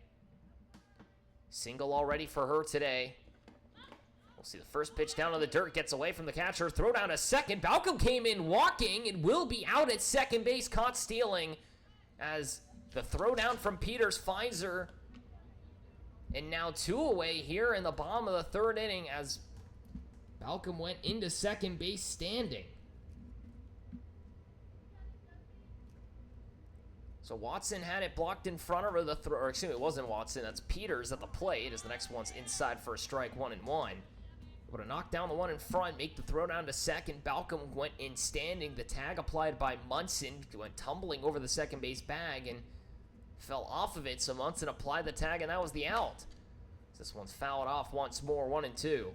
Single already for her today. We'll see the first pitch down to the dirt, gets away from the catcher, throw down to second. Malcolm came in walking and will be out at second base, caught stealing as the throw down from Peters finds her. And now 2 away here in the bottom of the third inning as Malcolm went into second base standing. So Watson had it blocked in front of her. Or excuse me, it wasn't Watson. That's Peters at the plate as the next one's inside for a strike, 1-1. Able to knock down the one in front, make the throw down to second. Malcolm went in standing. The tag applied by Munson went tumbling over the second base bag and fell off of it. So Munson applied the tag, and that was the out. This one's fouled off once more, 1-2.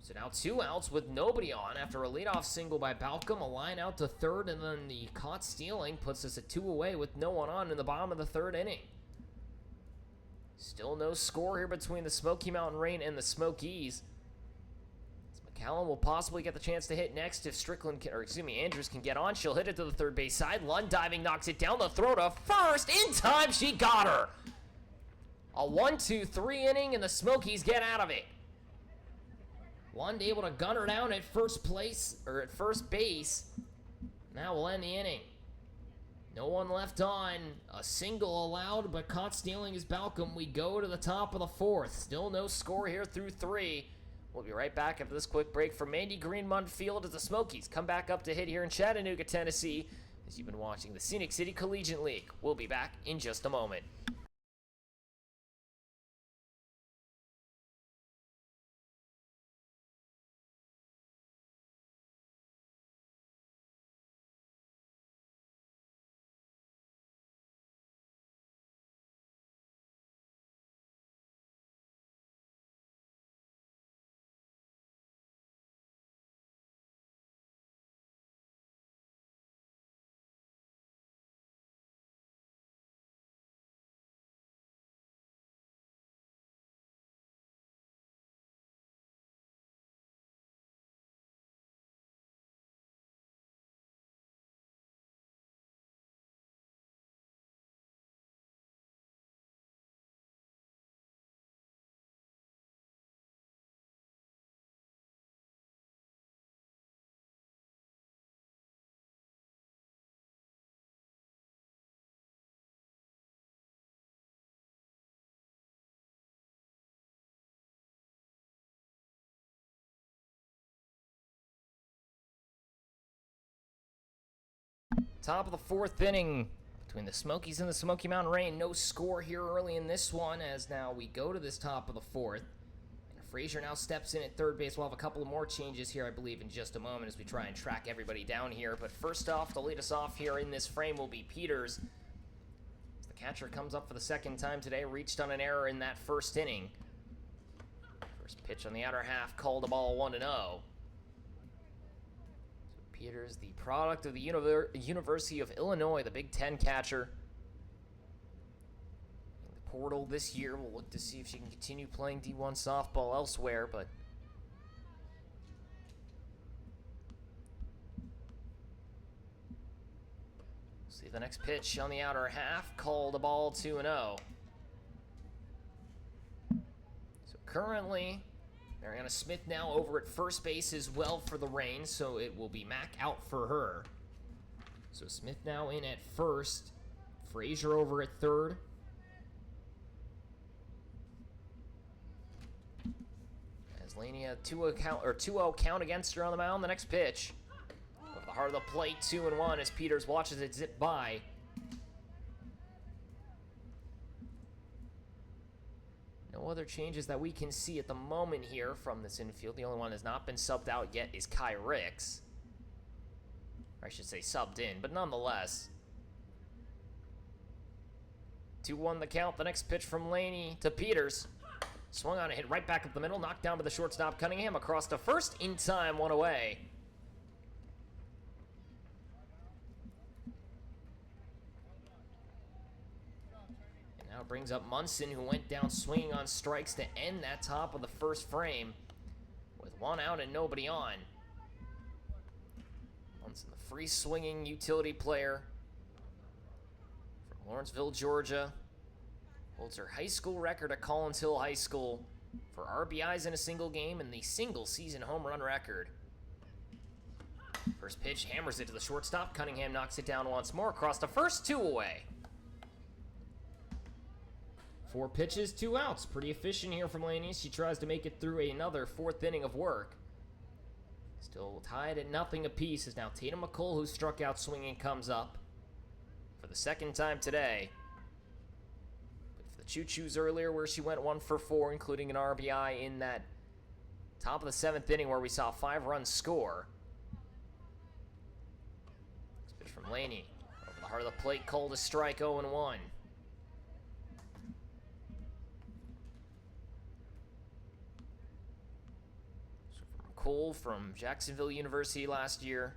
So now 2 outs with nobody on after a leadoff single by Malcolm, a line out to third, and then the caught stealing puts us at 2 away with no one on in the bottom of the third inning. Still no score here between the Smoky Mountain Rain and the Smokies. McCallum will possibly get the chance to hit next if Andrews can get on. She'll hit it to the third base side. Lund diving knocks it down. The throw to first. In time, she got her. A 1-2-3 inning, and the Smokies get out of it. Lund able to gun her down at first base. Now we'll end the inning. No one left on. A single allowed, but caught stealing is Malcolm. We go to the top of the fourth. Still no score here through 3. We'll be right back after this quick break from Mandy Greenmont Field as the Smokies come back up to hit here in Chattanooga, Tennessee, as you've been watching the Scenic City Collegiate League. We'll be back in just a moment. Top of the fourth inning between the Smokies and the Smoky Mountain Rain. No score here early in this one as now we go to this top of the fourth. And Frazier now steps in at third base. We'll have a couple of more changes here, I believe, in just a moment as we try and track everybody down here. But first off, to lead us off here in this frame will be Peters. As the catcher comes up for the second time today, reached on an error in that first inning. First pitch on the outer half, called a ball 1-0. So Peters, the product of the University of Illinois, the Big Ten catcher. Portal this year. We'll look to see if she can continue playing D1 softball elsewhere, but see the next pitch on the outer half, called a ball 2-0. So currently, Mariana Smith now over at first base as well for the Reign, so it will be Mack out for her. So Smith now in at first, Frazier over at third. Laney a 2-0 count against her on the mound. The next pitch, over the heart of the plate, 2-1 as Peters watches it zip by. No other changes that we can see at the moment here from this infield. The only one that has not been subbed out yet is Kai Ricks. Or I should say subbed in, but nonetheless. 2-1 the count. The next pitch from Laney to Peters. Swung on a hit right back up the middle, knocked down to the shortstop Cunningham, across to first, in time, one away. And now it brings up Munson, who went down swinging on strikes to end that top of the first frame with one out and nobody on. Munson, the free swinging utility player from Lawrenceville, Georgia. Holds her high school record at Collins Hill High School for RBIs in a single game and the single season home run record. First pitch hammers it to the shortstop. Cunningham knocks it down once more across the first, 2 away. 4 pitches, 2 outs. Pretty efficient here from Laney. She tries to make it through another 4th inning of work. Still tied at nothing apiece as now Tatum McColl, who struck out swinging, comes up for the second time today. Choo-choos earlier where she went 1 for 4, including an RBI in that top of the 7th inning where we saw a 5-run score. This pitch from Laney. Over the heart of the plate, called a strike, 0-1. So from Cole from Jacksonville University last year.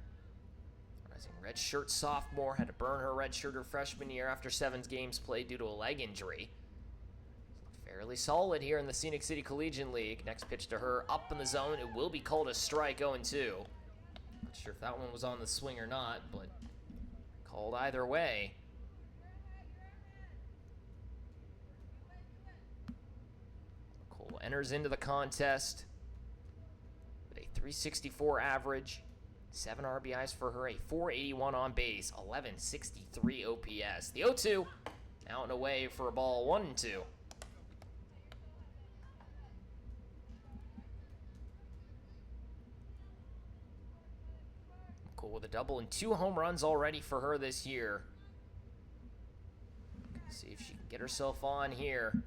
Rising redshirt sophomore, had to burn her redshirt her freshman year after 7 games played due to a leg injury. Fairly solid here in the Scenic City Collegiate League. Next pitch to her, up in the zone. It will be called a strike, 0-2. Not sure if that one was on the swing or not, but called either way. Cole enters into the contest with a 364 average, 7 RBIs for her, a 481 on base, 1163 OPS. The 0-2 out and away for a ball, 1-2. With a double and 2 home runs already for her this year. Let's see if she can get herself on here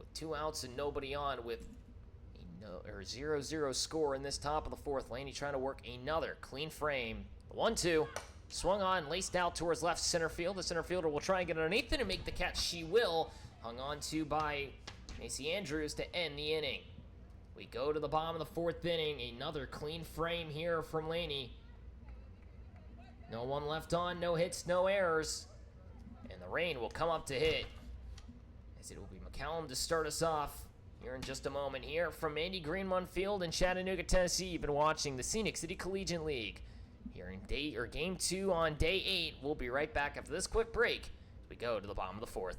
with 2 outs and nobody on with a 0-0 score in this top of the 4th. Laney trying to work another clean frame. 1-2. Swung on, laced out towards left center field. The center fielder will try and get underneath it and make the catch. She will. Hung on to by Macy Andrews to end the inning. We go to the bottom of the 4th inning. Another clean frame here from Laney. No one left on, no hits, no errors. And the Reign will come up to hit, as it will be McCallum to start us off here in just a moment. Here from Andy Greenmont Field in Chattanooga, Tennessee, you've been watching the Scenic City Collegiate League. Here in game 2 on day 8. We'll be right back after this quick break as we go to the bottom of the 4th.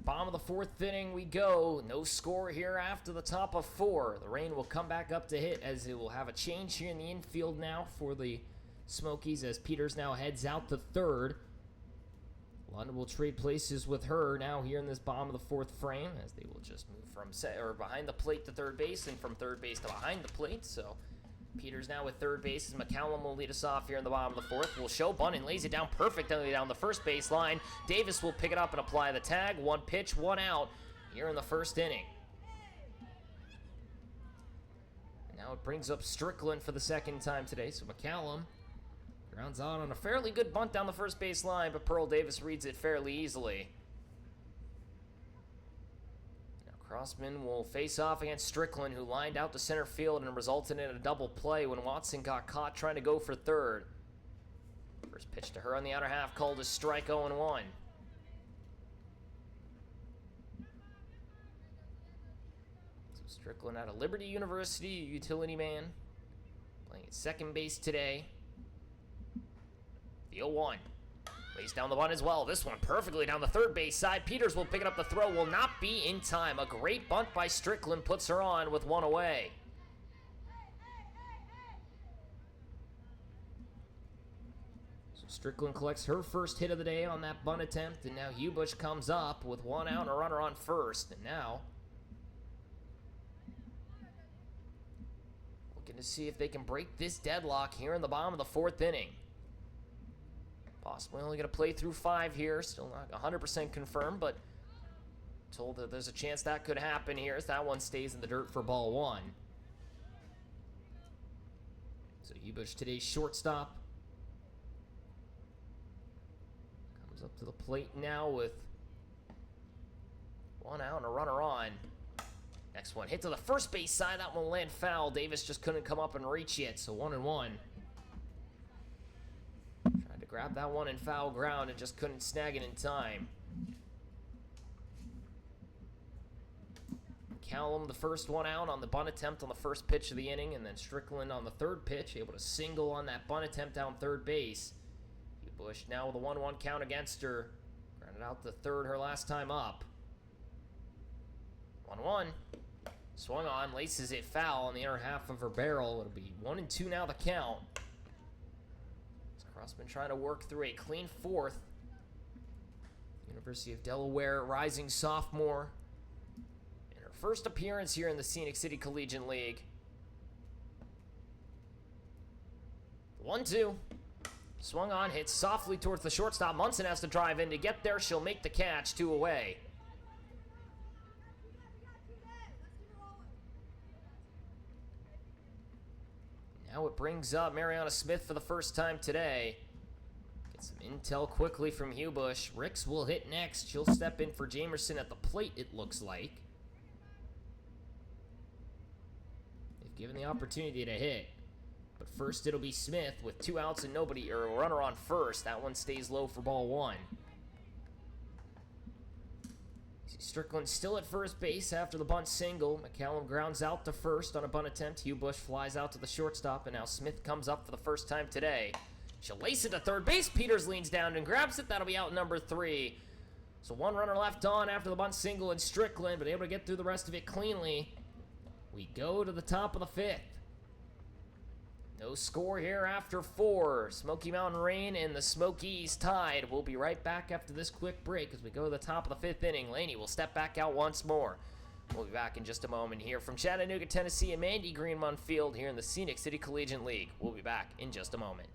Bottom of the fourth inning we go. No score here after the top of 4. The rain will come back up to hit as it will have a change here in the infield now for the Smokies as Peters now heads out to third. London will trade places with her now here in this bottom of the fourth frame as they will just move from behind the plate to third base and from third base to behind the plate. So Peters now with third base as McCallum will lead us off here in the bottom of the fourth. Will show bunt and lays it down perfectly down the first base line. Davis will pick it up and apply the tag. 1 pitch, 1 out here in the first inning. And now it brings up Strickland for the second time today. So McCallum grounds out on a fairly good bunt down the first base line, but Pearl Davis reads it fairly easily. Crossman will face off against Strickland, who lined out to center field and resulted in a double play when Watson got caught trying to go for third. First pitch to her on the outer half, called a strike 0-1. So Strickland out of Liberty University, a utility man, playing at second base today. The 0-1. Lays down the bunt as well. This one perfectly down the third base side. Peters will pick it up. The throw will not be in time. A great bunt by Strickland puts her on with 1 away. So Strickland collects her first hit of the day on that bunt attempt, and now Hubush comes up with 1 out and a runner on first. And now looking to see if they can break this deadlock here in the bottom of the fourth inning. Possibly only going to play through 5 here. Still not 100% confirmed, but told that there's a chance that could happen here as that one stays in the dirt for ball 1. So Hubush, today's shortstop, comes up to the plate now with 1 out and a runner on. Next one hit to the first base side. That one will land foul. Davis just couldn't come up and reach it, so 1-1. Grabbed that one in foul ground and just couldn't snag it in time. Callum, the first one out on the bunt attempt on the first pitch of the inning, and then Strickland on the third pitch, able to single on that bunt attempt down third base. Bush now with a 1-1 count against her. Grounded out the third her last time up. 1-1. Swung on, laces it foul on the inner half of her barrel. It'll be 1-2 now the count. Crossman trying to work through a clean fourth. University of Delaware rising sophomore in her first appearance here in the Scenic City Collegiate League. 1-2. Swung on, hit softly towards the shortstop. Munson has to drive in to get there. She'll make the catch, 2 away. Now it brings up Mariana Smith for the first time today. Get some intel quickly from Hubush. Ricks will hit next. She'll step in for Jamerson at the plate, it looks like. They've given the opportunity to hit. But first it'll be Smith with 2 outs and nobody, or a runner on first. That one stays low for ball 1. Strickland still at first base after the bunt single. McCallum grounds out to first on a bunt attempt. Hubush flies out to the shortstop, and now Smith comes up for the first time today. She'll lace it to third base. Peters leans down and grabs it. That'll be out number 3. So 1 runner left on after the bunt single, and Strickland, but able to get through the rest of it cleanly. We go to the top of the 5th. No score here after 4. Smoky Mountain Rain and the Smokies tied. We'll be right back after this quick break as we go to the top of the 5th inning. Laney will step back out once more. We'll be back in just a moment here from Chattanooga, Tennessee, and Mandy Greenmont Field here in the Scenic City Collegiate League. We'll be back in just a moment.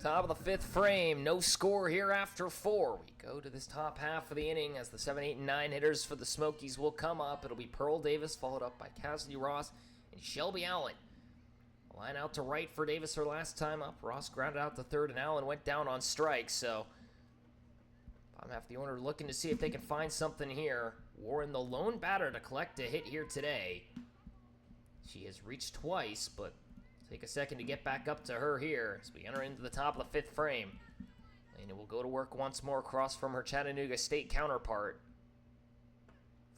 Top of the fifth frame, no score here after 4. We go to this top half of the inning as the 7, 8, and 9 hitters for the Smokies will come up. It'll be Pearl Davis, followed up by Cassidy Ross and Shelby Allen. Line out to right for Davis her last time up. Ross grounded out to third, and Allen went down on strikes. So bottom half of the order looking to see if they can find something here. Warren, the lone batter to collect a hit here today. She has reached twice, but take a second to get back up to her here as we enter into the top of the fifth frame. Lena will go to work once more across from her Chattanooga State counterpart.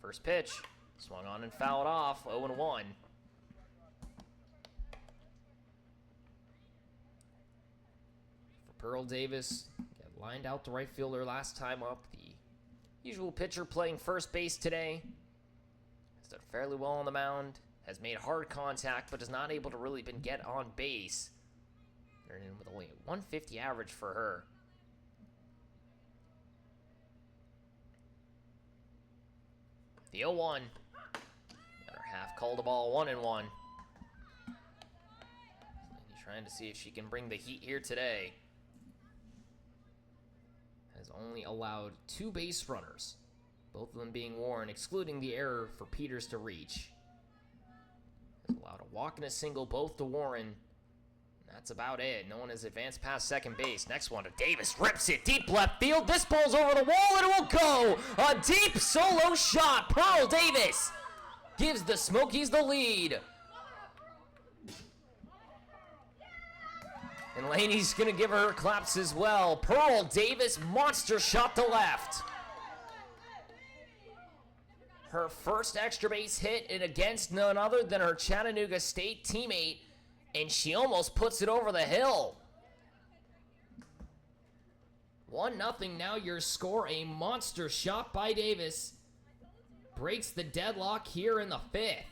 First pitch, swung on and fouled off, 0-1. For Pearl Davis, got lined out to right fielder last time up. The usual pitcher playing first base today. Has done fairly well on the mound. Has made hard contact, but is not able to really get on base. They're in with only a 150 average for her. The 0-1. Another half called a ball, 1-1. Trying to see if she can bring the heat here today. Has only allowed 2 base runners, both of them being Warren, excluding the error for Peters to reach. Has allowed a walk and a single, both to Warren. That's about it. No one has advanced past second base. Next one to Davis. Rips it deep left field. This ball's over the wall and it will go. A deep solo shot. Pearl Davis gives the Smokies the lead. And Laney's going to give her claps as well. Pearl Davis, monster shot to left. Her first extra base hit, and against none other than her Chattanooga State teammate, and she almost puts it over the hill. 1-0 now your score. A monster shot by Davis breaks the deadlock here in the fifth.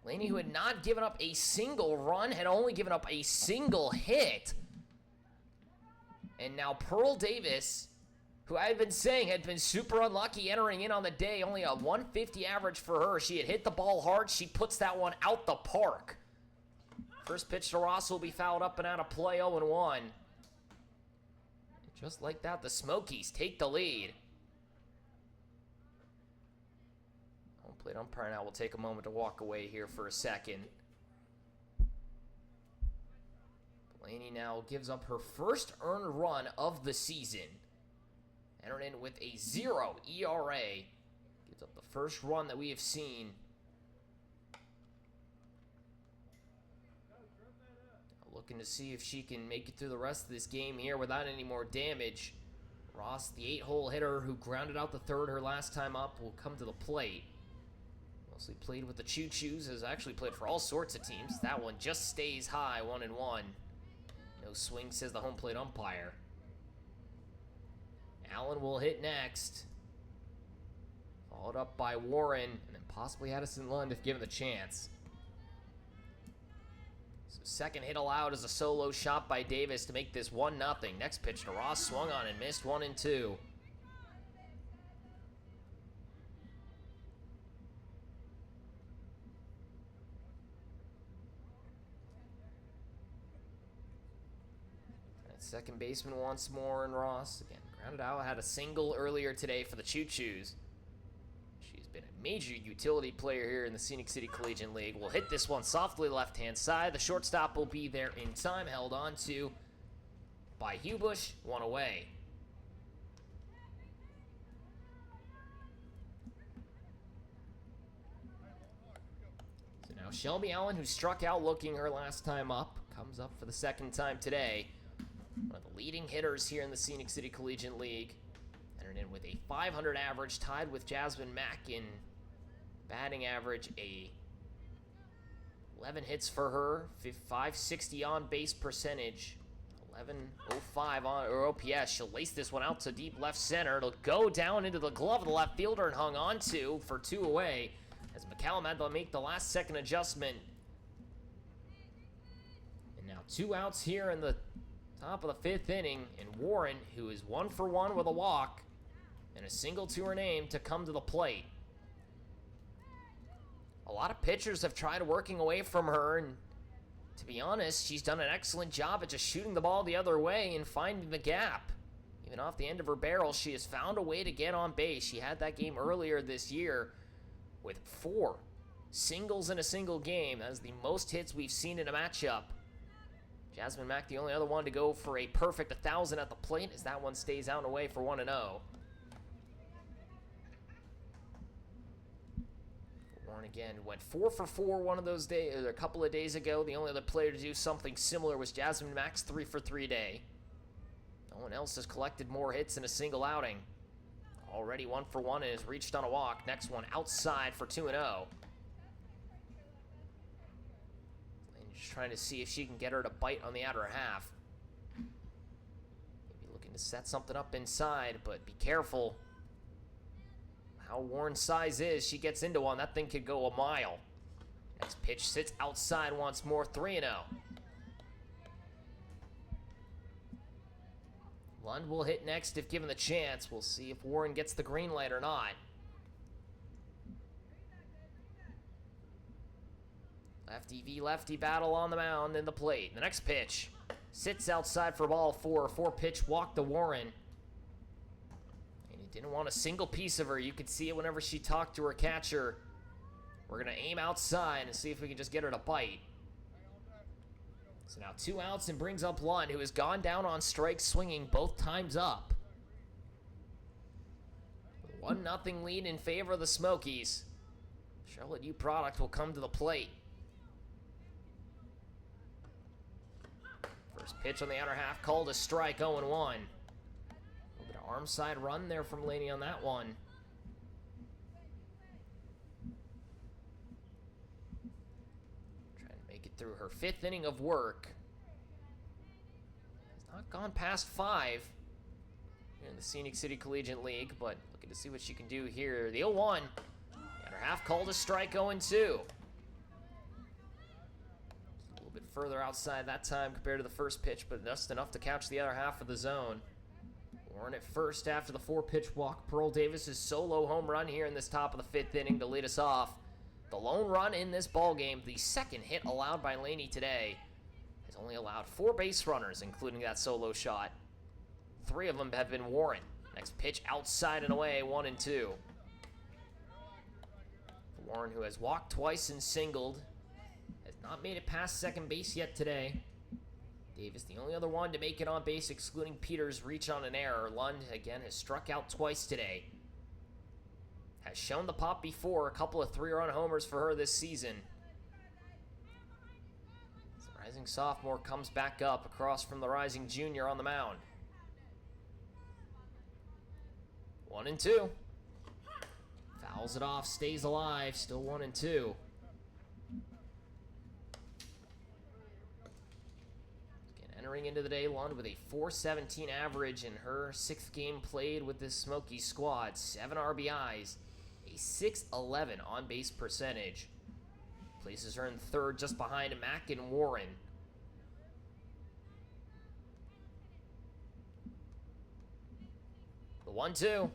Laney, who had not given up a single run, had only given up a single hit. And now Pearl Davis, who I've been saying had been super unlucky entering in on the day, only a 150 average for her. She had hit the ball hard. She puts that one out the park. First pitch to Ross will be fouled up and out of play, 0-1. Just like that, the Smokies take the lead. Home plate umpire now will take a moment to walk away here for a second. Laney now gives up her first earned run of the season. Entered in with a 0 ERA. Gives up the first run that we have seen. Looking to see if she can make it through the rest of this game here without any more damage. Ross, the 8-hole hitter who grounded out the third her last time up, will come to the plate. Mostly played with the Choo-Choos, has actually played for all sorts of teams. That one just stays high, 1-1. No swing, says the home plate umpire. Allen will hit next. Followed up by Warren, and then possibly Addison Lund if given the chance. So second hit allowed is a solo shot by Davis to make this 1-0. Next pitch to Ross, swung on and missed, 1-2. Second baseman once more, and Ross again grounded out. Had a single earlier today for the Choo-Choos. She's been a major utility player here in the Scenic City Collegiate League. Will hit this one softly left-hand side. The shortstop will be there in time. Held on to by Hubush. One away. So now Shelby Allen, who struck out looking her last time up, comes up for the second time today. One of the leading hitters here in the Scenic City Collegiate League. Entered in with a 500 average, tied with Jasmine Mack in batting average. 11 hits for her, 560 on base percentage, 1105 on or OPS. She'll lace this one out to deep left center. It'll go down into the glove of the left fielder and hung on to for 2 away as McCallum had to make the last second adjustment. And now 2 outs here in the top of the 5th inning, and Warren, who is 1 for 1 with a walk and a single to her name, to come to the plate. A lot of pitchers have tried working away from her, and To be honest, she's done an excellent job at just shooting the ball the other way and finding the gap. Even off the end of her barrel, she has found a way to get on base. She had that game earlier this year with 4 singles in a single game. That is the most hits we've seen in a matchup. Jasmine Mack, the only other one to go for a perfect 1,000 at the plate, as that one stays out and away for 1-0. Warren again went 4 for 4 one of those days, a couple of days ago. The only other player to do something similar was Jasmine Mack's 3 for 3 day. No one else has collected more hits in a single outing. Already 1 for 1 and has reached on a walk. Next one outside for 2-0. Just trying to see if she can get her to bite on the outer half. Maybe looking to set something up inside, but be careful. How Warren's size is, she gets into one. That thing could go a mile. Next pitch sits outside once more, 3-0. Lund will hit next if given the chance. We'll see if Warren gets the green light or not. Lefty v lefty battle on the mound and the plate. The next pitch sits outside for ball 4. 4-pitch walk to Warren. And he didn't want a single piece of her. You could see it whenever she talked to her catcher. We're going to aim outside and see if we can just get her to bite. So now 2 outs and brings up Lund, who has gone down on strikes swinging both times up. 1-0 lead in favor of the Smokies. Charlotte U Product will come to the plate. First pitch on the outer half, called a strike, 0-1. A little bit of arm side run there from Laney on that one. Trying to make it through her 5th inning of work. Has not gone past 5 here in the Scenic City Collegiate League, but looking to see what she can do here. The 0-1. The outer half called a strike, 0-2. Further outside that time compared to the first pitch, but just enough to catch the other half of the zone. Warren at first after the 4-pitch walk. Pearl Davis's solo home run here in this top of the 5th inning to lead us off. The lone run in this ball game, the second hit allowed by Laney today, has only allowed 4 base runners, including that solo shot. 3 of them have been Warren. Next pitch outside and away, 1-2. Warren, who has walked twice and singled, not made it past second base yet today. Davis, the only other one to make it on base, excluding Peters' reach on an error. Lund, again, has struck out twice today. Has shown the pop before, a couple of 3-run homers for her this season. The rising sophomore comes back up across from the rising junior on the mound. 1-2. Fouls it off, stays alive, still 1-2. Entering into the day, Lund with a .417 average in her 6th game played with this Smokies squad. 7 RBIs, a .611 on-base percentage. Places her in 3rd just behind Mack and Warren. The 1-2.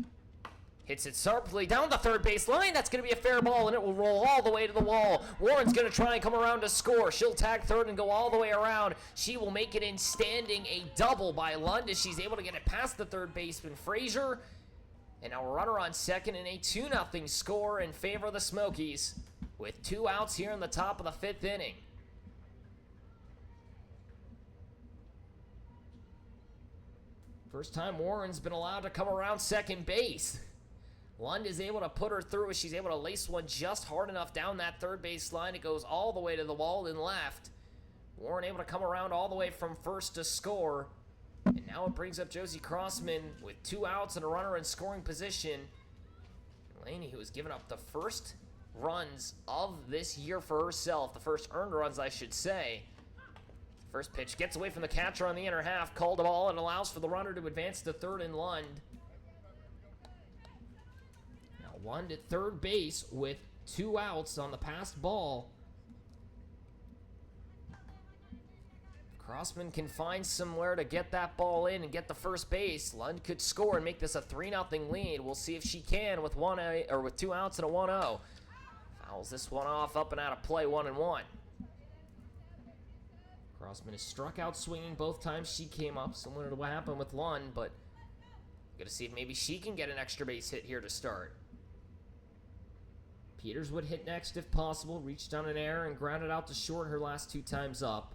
Hits it sharply down the third base line. That's going to be a fair ball, and it will roll all the way to the wall. Warren's going to try and come around to score. She'll tag third and go all the way around. She will make it in standing, a double by Lund as she's able to get it past the third baseman, Frazier. And now a runner on second and a 2-0 score in favor of the Smokies with 2 outs here in the top of the 5th inning. First time Warren's been allowed to come around second base. Lund is able to put her through as she's able to lace one just hard enough down that third base line. It goes all the way to the wall and left. Warren able to come around all the way from first to score. And now it brings up Josie Crossman with 2 outs and a runner in scoring position. Laney, who has given up the first runs of this year for herself, the first earned runs, I should say. First pitch gets away from the catcher on the inner half, called a ball, and allows for the runner to advance to third and Lund. Now Lund at third base with 2 outs on the passed ball. Crossman can find somewhere to get that ball in and get the first base. Lund could score and make this a 3-0 lead. We'll see if she can with 2 outs and a 1-0. Fouls this one off, up and out of play, 1-1. Crossman is struck out swinging both times she came up, similar to what happened with Lund, but gonna see if maybe she can get an extra base hit here to start. Peters would hit next if possible, reached on an error and grounded out to short her last 2 times up.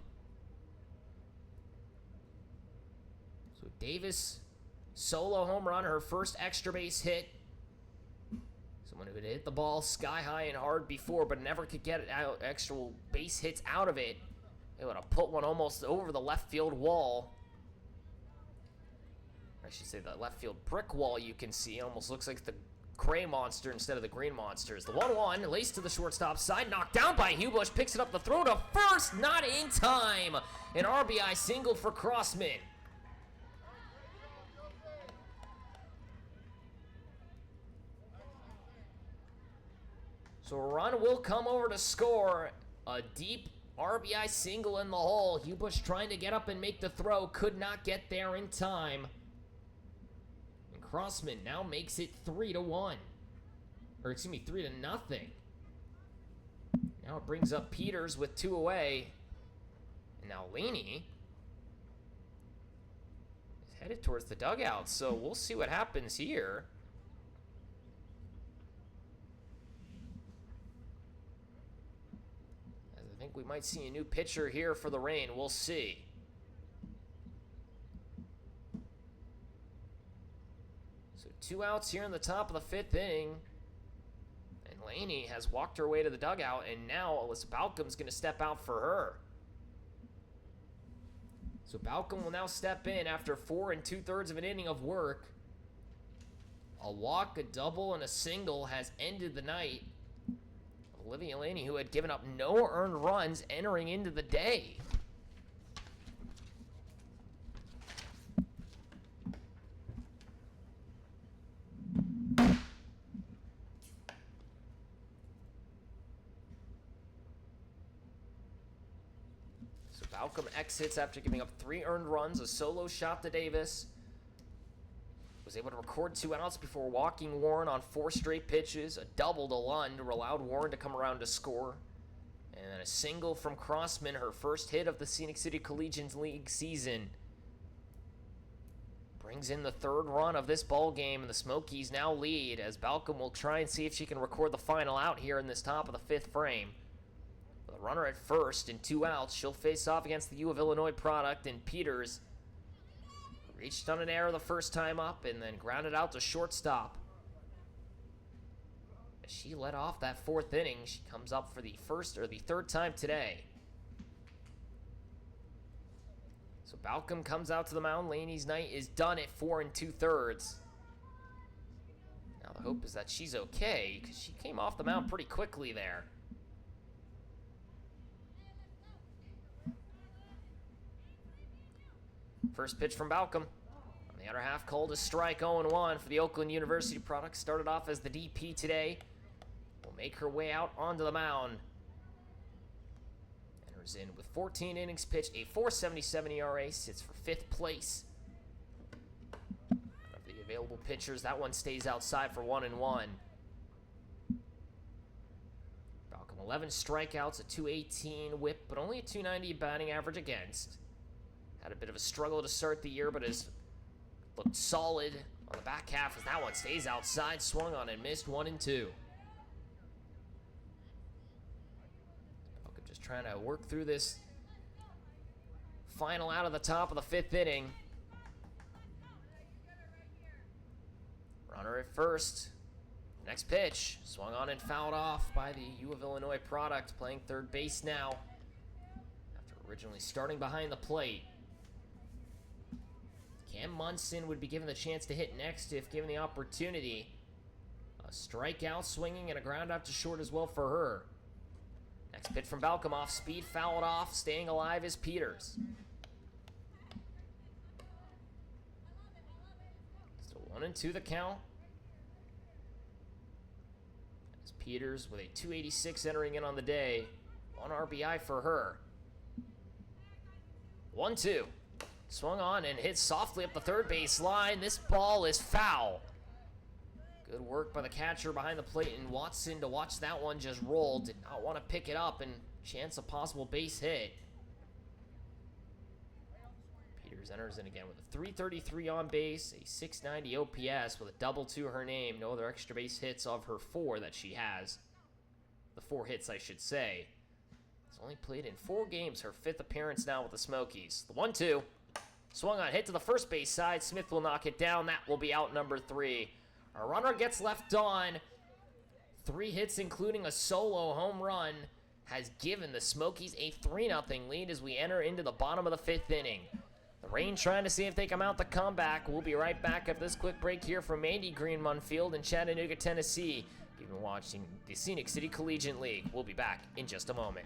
So Davis, solo home run, her first extra base hit. Someone who had hit the ball sky high and hard before, but never could get it out, actual base hits out of it. They would have put one almost over the left field wall. I should say the left field brick wall you can see. Almost looks like the gray monster instead of the green monsters. The 1-1, laced to the shortstop side, knocked down by Hubush, picks it up the throw to first, not in time. An RBI single for Crossman. So a run will come over to score. A deep RBI single in the hole. Hubush trying to get up and make the throw, could not get there in time. Crossman now makes it 3-1. Or excuse me, 3-0. Now it brings up Peters with 2 away. And now Laney is headed towards the dugout, so we'll see what happens here. As I think we might see a new pitcher here for the Reign. We'll see. So 2 outs here in the top of the 5th inning. And Laney has walked her way to the dugout, and now Alyssa Balcom's going to step out for her. So Balcom will now step in after 4 2/3 of an inning of work. A walk, a double, and a single has ended the night. Olivia Laney, who had given up no earned runs entering into the day. So Balcom exits after giving up 3 earned runs, a solo shot to Davis. Was able to record 2 outs before walking Warren on 4 straight pitches. A double to Lund allowed Warren to come around to score. And then a single from Crossman, her first hit of the Scenic City Collegiate League season. Brings in the 3rd run of this ball game, and the Smokies now lead as Balcom will try and see if she can record the final out here in this top of the 5th frame. With a runner at first and 2 outs, she'll face off against the U of Illinois product, and Peters reached on an error the first time up and then grounded out to shortstop. As she led off that 4th inning, she comes up for the 3rd time today. So Balcom comes out to the mound. Laney's night is done at 4 2/3. Now the hope is that she's okay, because she came off the mound pretty quickly there. First pitch from Balcom. On the outer half, called a strike. 0-1 for the Oakland University product. Started off as the DP today. Will make her way out onto the mound. Enters in with 14 innings pitched, a 4.77 ERA, sits for 5th place. Of the available pitchers, that one stays outside for 1-1. Balcom 11 strikeouts, a 218 whip, but only a 290 batting average against. Had a bit of a struggle to start the year, but has looked solid on the back half as that one stays outside, swung on and missed 1 2. Balcom just trying to work through this final out of the top of the 5th inning. Runner at first. Next pitch, swung on and fouled off by the U of Illinois product, playing 3rd base now after originally starting behind the plate. Cam Munson would be given the chance to hit next if given the opportunity. A strikeout swinging and a ground out to short as well for her. Next pitch from Balcom, off speed, fouled off. Staying alive is Peters. So 1 2 the count. As Peters with a 286 entering in on the day. 1 RBI for her. 1-2. Swung on and hit softly up the 3rd base line. This ball is foul. Good work by the catcher behind the plate, and Watson to watch that one just roll. Did not want to pick it up and chance a possible base hit. Peters enters in again with a 333 on base, a 690 OPS with a double to her name. No other extra base hits of her 4 that she has. The 4 hits, I should say. Has only played in 4 games, her 5th appearance now with the Smokies. The 1-2. Swung on, hit to the first base side. Smith will knock it down. That will be out number 3. A runner gets left on. 3 hits, including a solo home run, has given the Smokies a 3-0 lead as we enter into the bottom of the 5th inning. The Rain trying to see if they come out the comeback. We'll be right back after this quick break here from Mandy Greenman Field in Chattanooga, Tennessee. You've been watching the Scenic City Collegiate League. We'll be back in just a moment.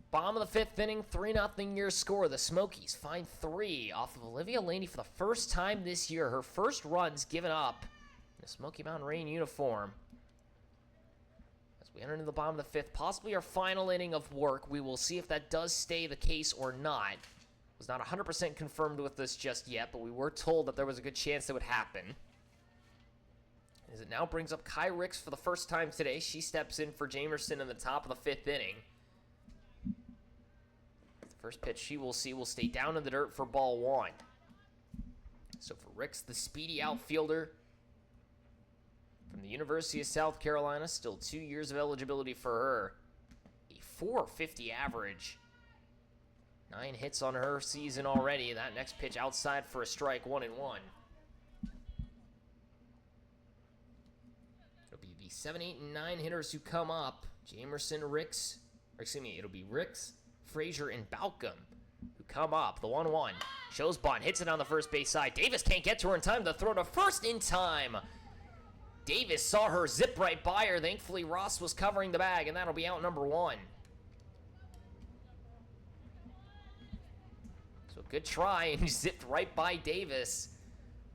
Bottom of the 5th inning, 3-0 your score. The Smokies find 3 off of Olivia Laney for the first time this year. Her first runs given up in a Smoky Mountain Rain uniform. As we enter into the bottom of the 5th, possibly our final inning of work. We will see if that does stay the case or not. It was not 100% confirmed with this just yet, but we were told that there was a good chance that would happen. As it now brings up Kai Ricks for the first time today. She steps in for Jamerson in the top of the 5th inning. First pitch she will see will stay down in the dirt for ball 1. So for Ricks, the speedy outfielder from the University of South Carolina, still 2 years of eligibility for her. A 450 average. 9 hits on her season already. That next pitch outside for a strike, 1-1. It'll be the 7, 8, and 9 hitters who come up. Jamerson, Ricks, or excuse me, it'll be Ricks, Frazier, and Balcom who come up. The 1-1 shows Bond, hits it on the first base side. Davis can't get to her in time to throw to first in time. Davis saw her zip right by her. Thankfully, Ross was covering the bag, and that'll be out number 1. So good try, and he zipped right by Davis.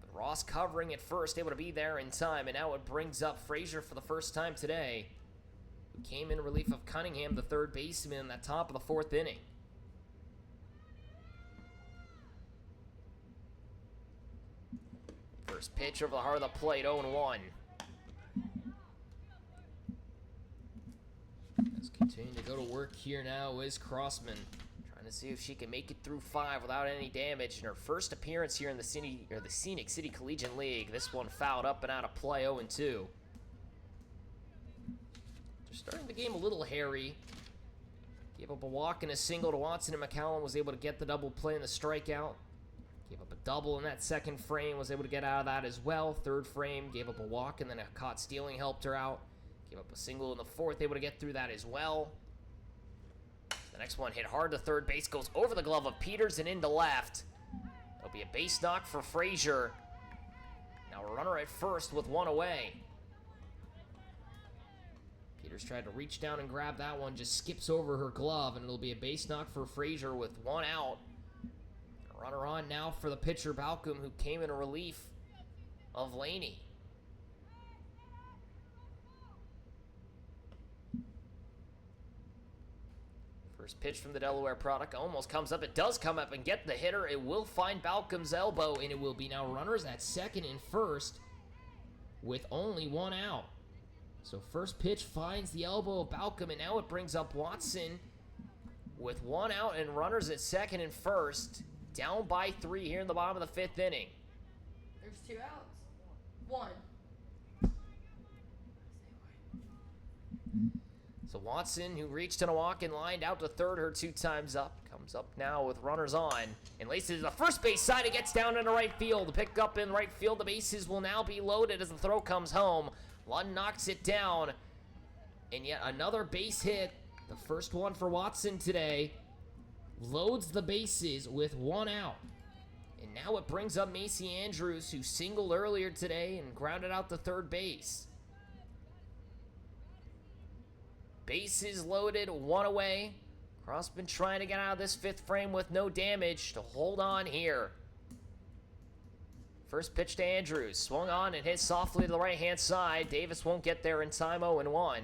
But Ross covering at first, able to be there in time, and now it brings up Frazier for the first time today, who came in relief of Cunningham, the third baseman, in that top of the 4th inning. First pitch over the heart of the plate, 0-1. Let's continue to go to work here now is Crossman, trying to see if she can make it through 5 without any damage in her first appearance here in the Scenic City Collegiate League. This one fouled up and out of play, 0-2. Starting the game a little hairy. Gave up a walk and a single to Watson, and McCallum was able to get the double play and the strikeout. Gave up a double in that second frame, was able to get out of that as well. Third frame, gave up a walk, and then a caught stealing helped her out. Gave up a single in the 4th, able to get through that as well. The next one hit hard to third base, goes over the glove of Peters and into left. It'll be a base knock for Frazier. Now a runner at first with 1 away. Peters tried to reach down and grab that one, just skips over her glove, and it'll be a base knock for Frazier with 1 out. A runner on now for the pitcher Balcom, who came in relief of Laney. First pitch from the Delaware product almost comes up. It does come up and get the hitter. It will find Balcom's elbow, and it will be now runners at second and first with only 1 out. So first pitch finds the elbow of Balcom, and now it brings up Watson with 1 out and runners at second and first. Down by 3 here in the bottom of the 5th inning. There's 2 outs. 1. So Watson, who reached in a walk and lined out to third her 2 times up, comes up now with runners on and laces the first base side. It gets down into right field. Picked up in right field. The bases will now be loaded as the throw comes home. Lund knocks it down, and yet another base hit. The first one for Watson today. Loads the bases with 1 out. And now it brings up Macy Andrews, who singled earlier today and grounded out to third base. Bases loaded, 1 away. Crossman trying to get out of this 5th frame with no damage to hold on here. First pitch to Andrews. Swung on and hit softly to the right-hand side. Davis won't get there in time, 0-1.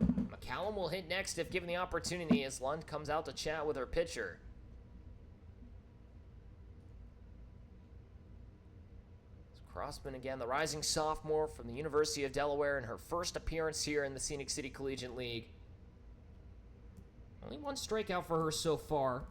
McCallum will hit next if given the opportunity as Lund comes out to chat with her pitcher. Crossman again, the rising sophomore from the University of Delaware in her first appearance here in the Scenic City Collegiate League. Only 1 strikeout for her so far.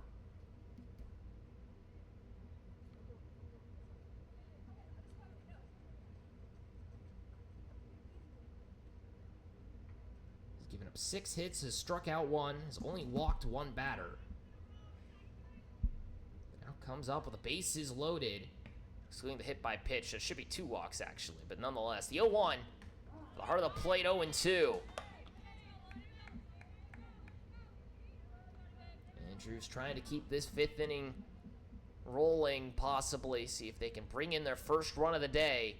He's given up 6 hits, has struck out 1, has only walked 1 batter. Now comes up with the bases loaded. Excluding the hit by pitch. There should be 2 walks, actually. But nonetheless, the 0-1. The heart of the plate, 0-2. Andrews trying to keep this 5th inning rolling, possibly. See if they can bring in their first run of the day.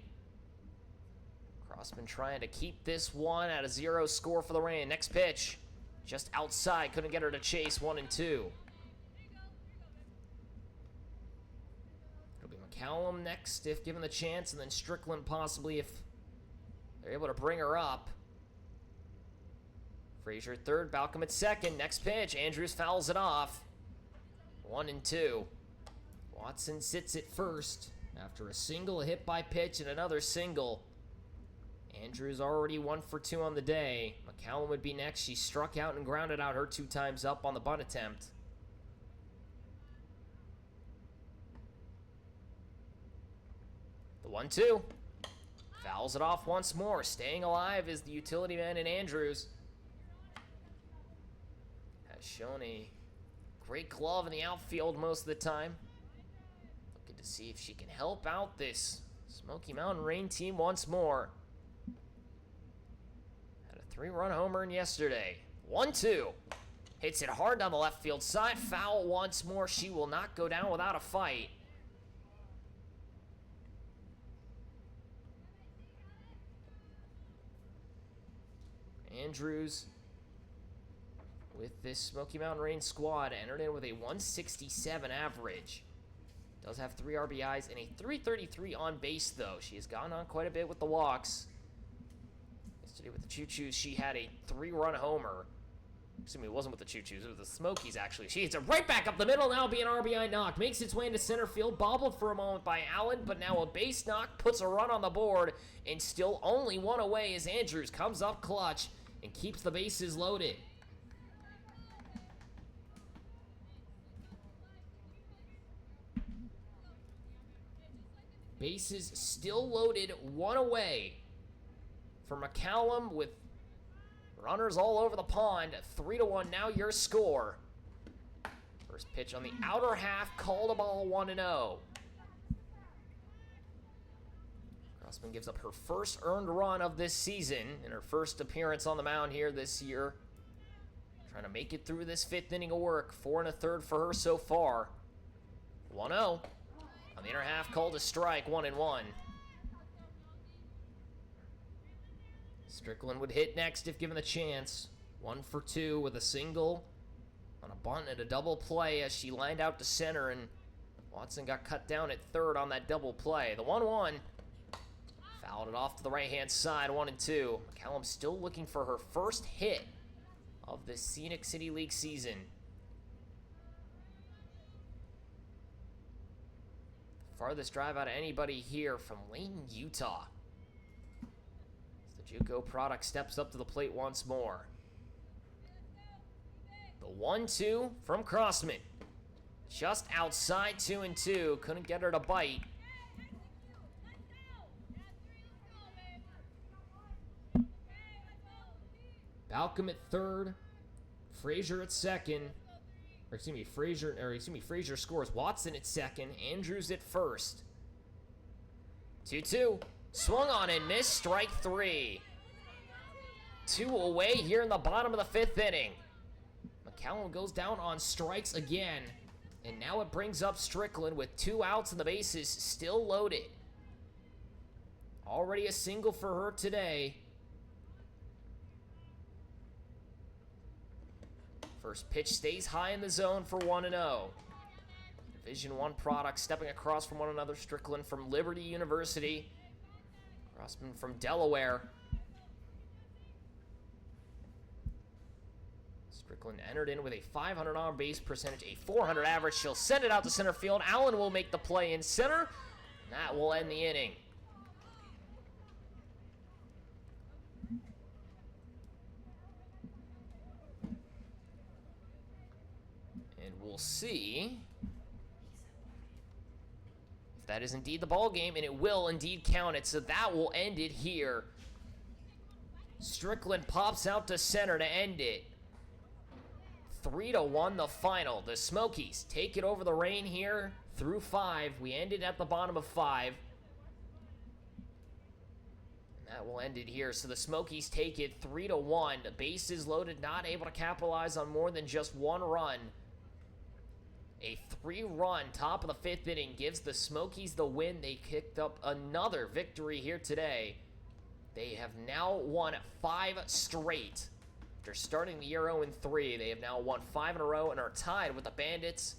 Crossman trying to keep this one at a 0 score for the Rain. Next pitch. Just outside. Couldn't get her to chase. 1-2. Callum next if given the chance, and then Strickland possibly if they're able to bring her up. Frazier third, Balcom at second. Next pitch, Andrews fouls it off. 1-2. Watson sits at first after a single, a hit by pitch, and another single. Andrews already 1 for 2 on the day. McCallum would be next. She struck out and grounded out her 2 times up on the bunt attempt. The 1-2. Fouls it off once more. Staying alive is the utility man in Andrews. Has shown a great glove in the outfield most of the time. Looking to see if she can help out this Smoky Mountain Rain team once more. Had a 3-run homer in yesterday. 1-2. Hits it hard down the left field side. Foul once more. She will not go down without a fight. Andrews, with this Smoky Mountain Rain squad, entered in with a 167 average. Does have 3 RBIs and a 333 on base, though. She has gone on quite a bit with the walks. Yesterday with the Choo-Choos, she had a 3-run homer. Excuse me, it wasn't with the Choo-Choos, it was the Smokies, actually. She hits it right back up the middle, now be an RBI knock. Makes its way into center field, bobbled for a moment by Allen, but now a base knock, puts a run on the board, and still only 1 away as Andrews comes up clutch and keeps the bases loaded. Bases still loaded, 1 away for McCallum with runners all over the pond. 3-1 now your score. First pitch on the outer half, called a ball 1-0. Crossman gives up her first earned run of this season in her first appearance on the mound here this year. Trying to make it through this 5th inning of work. 4 1/3 for her so far. 1-0. On the inner half, called a strike, 1-1. Strickland would hit next if given the chance. 1 for 2 with a single on a bunt and a double play as she lined out to center, and Watson got cut down at third on that double play. The 1-1. Fouled it off to the right-hand side, 1-2. McCallum still looking for her first hit of the Scenic City League season. Farthest drive out of anybody here from Layton, Utah. As the JUCO product steps up to the plate once more. The 1-2 from Crossman. Just outside 2-2. Couldn't get her to bite. Balcom at third. Frazier at second. Frazier scores. Watson at second. Andrews at first. 2-2. Swung on and missed. Strike 3. 2 away here in the bottom of the 5th inning. McCallum goes down on strikes again. And now it brings up Strickland with 2 outs and the bases still loaded. Already a single for her today. First pitch stays high in the zone for 1-0. Division I products stepping across from one another. Strickland from Liberty University. Crossman from Delaware. Strickland entered in with a .500 on base percentage, a .400 average. She'll send it out to center field. Allen will make the play in center. And that will end the inning. And we'll see if that is indeed the ball game, and it will indeed count it. So that will end it here. Strickland pops out to center to end it. 3-1 the final. The Smokies take it over the rain here through 5. We ended at the bottom of 5. And that will end it here. So the Smokies take it 3-1. The bases loaded, not able to capitalize on more than just 1 run. A 3-run top of the 5th inning gives the Smokies the win. They kicked up another victory here today. They have now won 5 straight. After starting the year 0-3, they have now won 5 in a row and are tied with the Bandits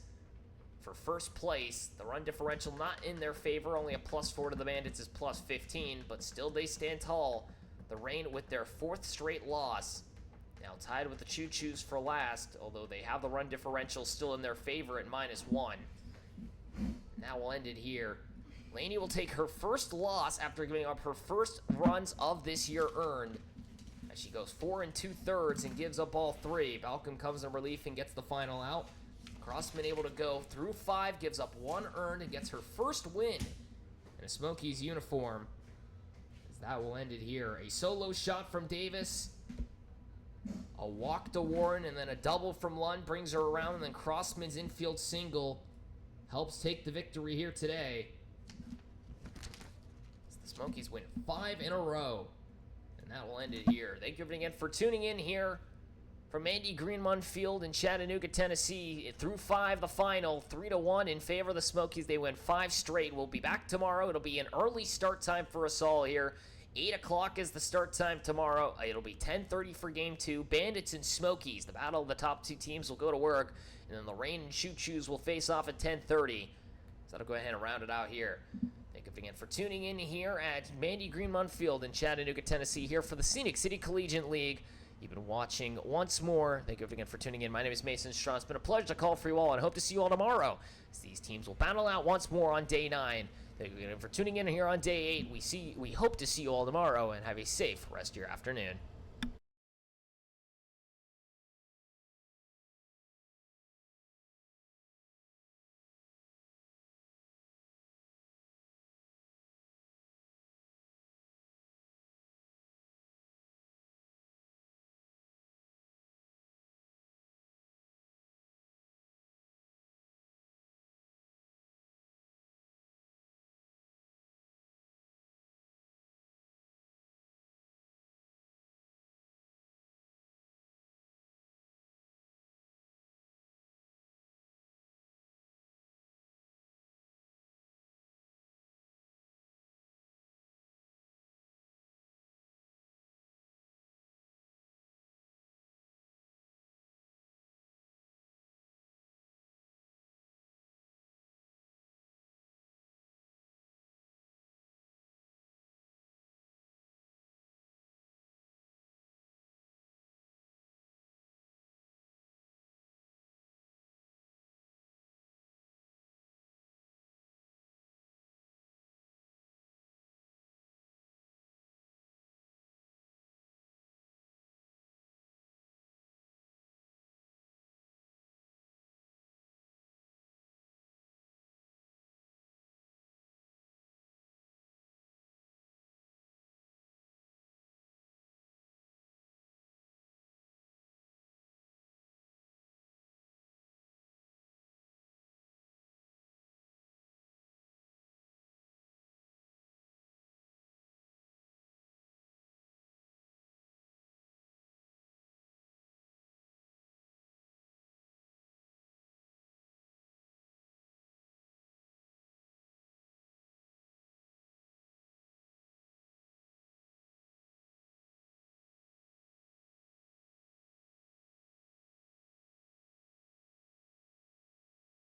for first place. The run differential not in their favor, only a +4 to the Bandits is +15, but still they stand tall. The Reign with their 4th straight loss. Now tied with the Choo Choos for last, although they have the run differential still in their favor at -1. Now we'll end it here. Laney will take her first loss after giving up her first runs of this year earned. As she goes 4 2/3 and gives up all 3. Balcom comes in relief and gets the final out. Crossman able to go through 5, gives up 1 earned and gets her first win in a Smokies uniform. As that will end it here. A solo shot from Davis. A walk to Warren and then a double from Lund brings her around, and then Crossman's infield single helps take the victory here today. As the Smokies win 5 in a row. And that will end it here. Thank you again for tuning in here from Andy Greenmund Field in Chattanooga, Tennessee. Through 5, the final, 3-1 in favor of the Smokies. They win 5 straight. We'll be back tomorrow. It'll be an early start time for us all here. 8 o'clock is the start time tomorrow. It'll be 10:30 for Game 2. Bandits and Smokies, the battle of the top 2 teams, will go to work. And then the Reign and Choo Choos will face off at 10:30. So that'll go ahead and round it out here. Thank you again for tuning in here at Andy Greenmund Field in Chattanooga, Tennessee, here for the Scenic City Collegiate League. You've been watching once more. Thank you again for tuning in. My name is Mason Strawn. It's been a pleasure to call for you all, and I hope to see you all tomorrow as these teams will battle out once more on day 9. Thank you again for tuning in here on day 8. We hope to see you all tomorrow, and have a safe rest of your afternoon.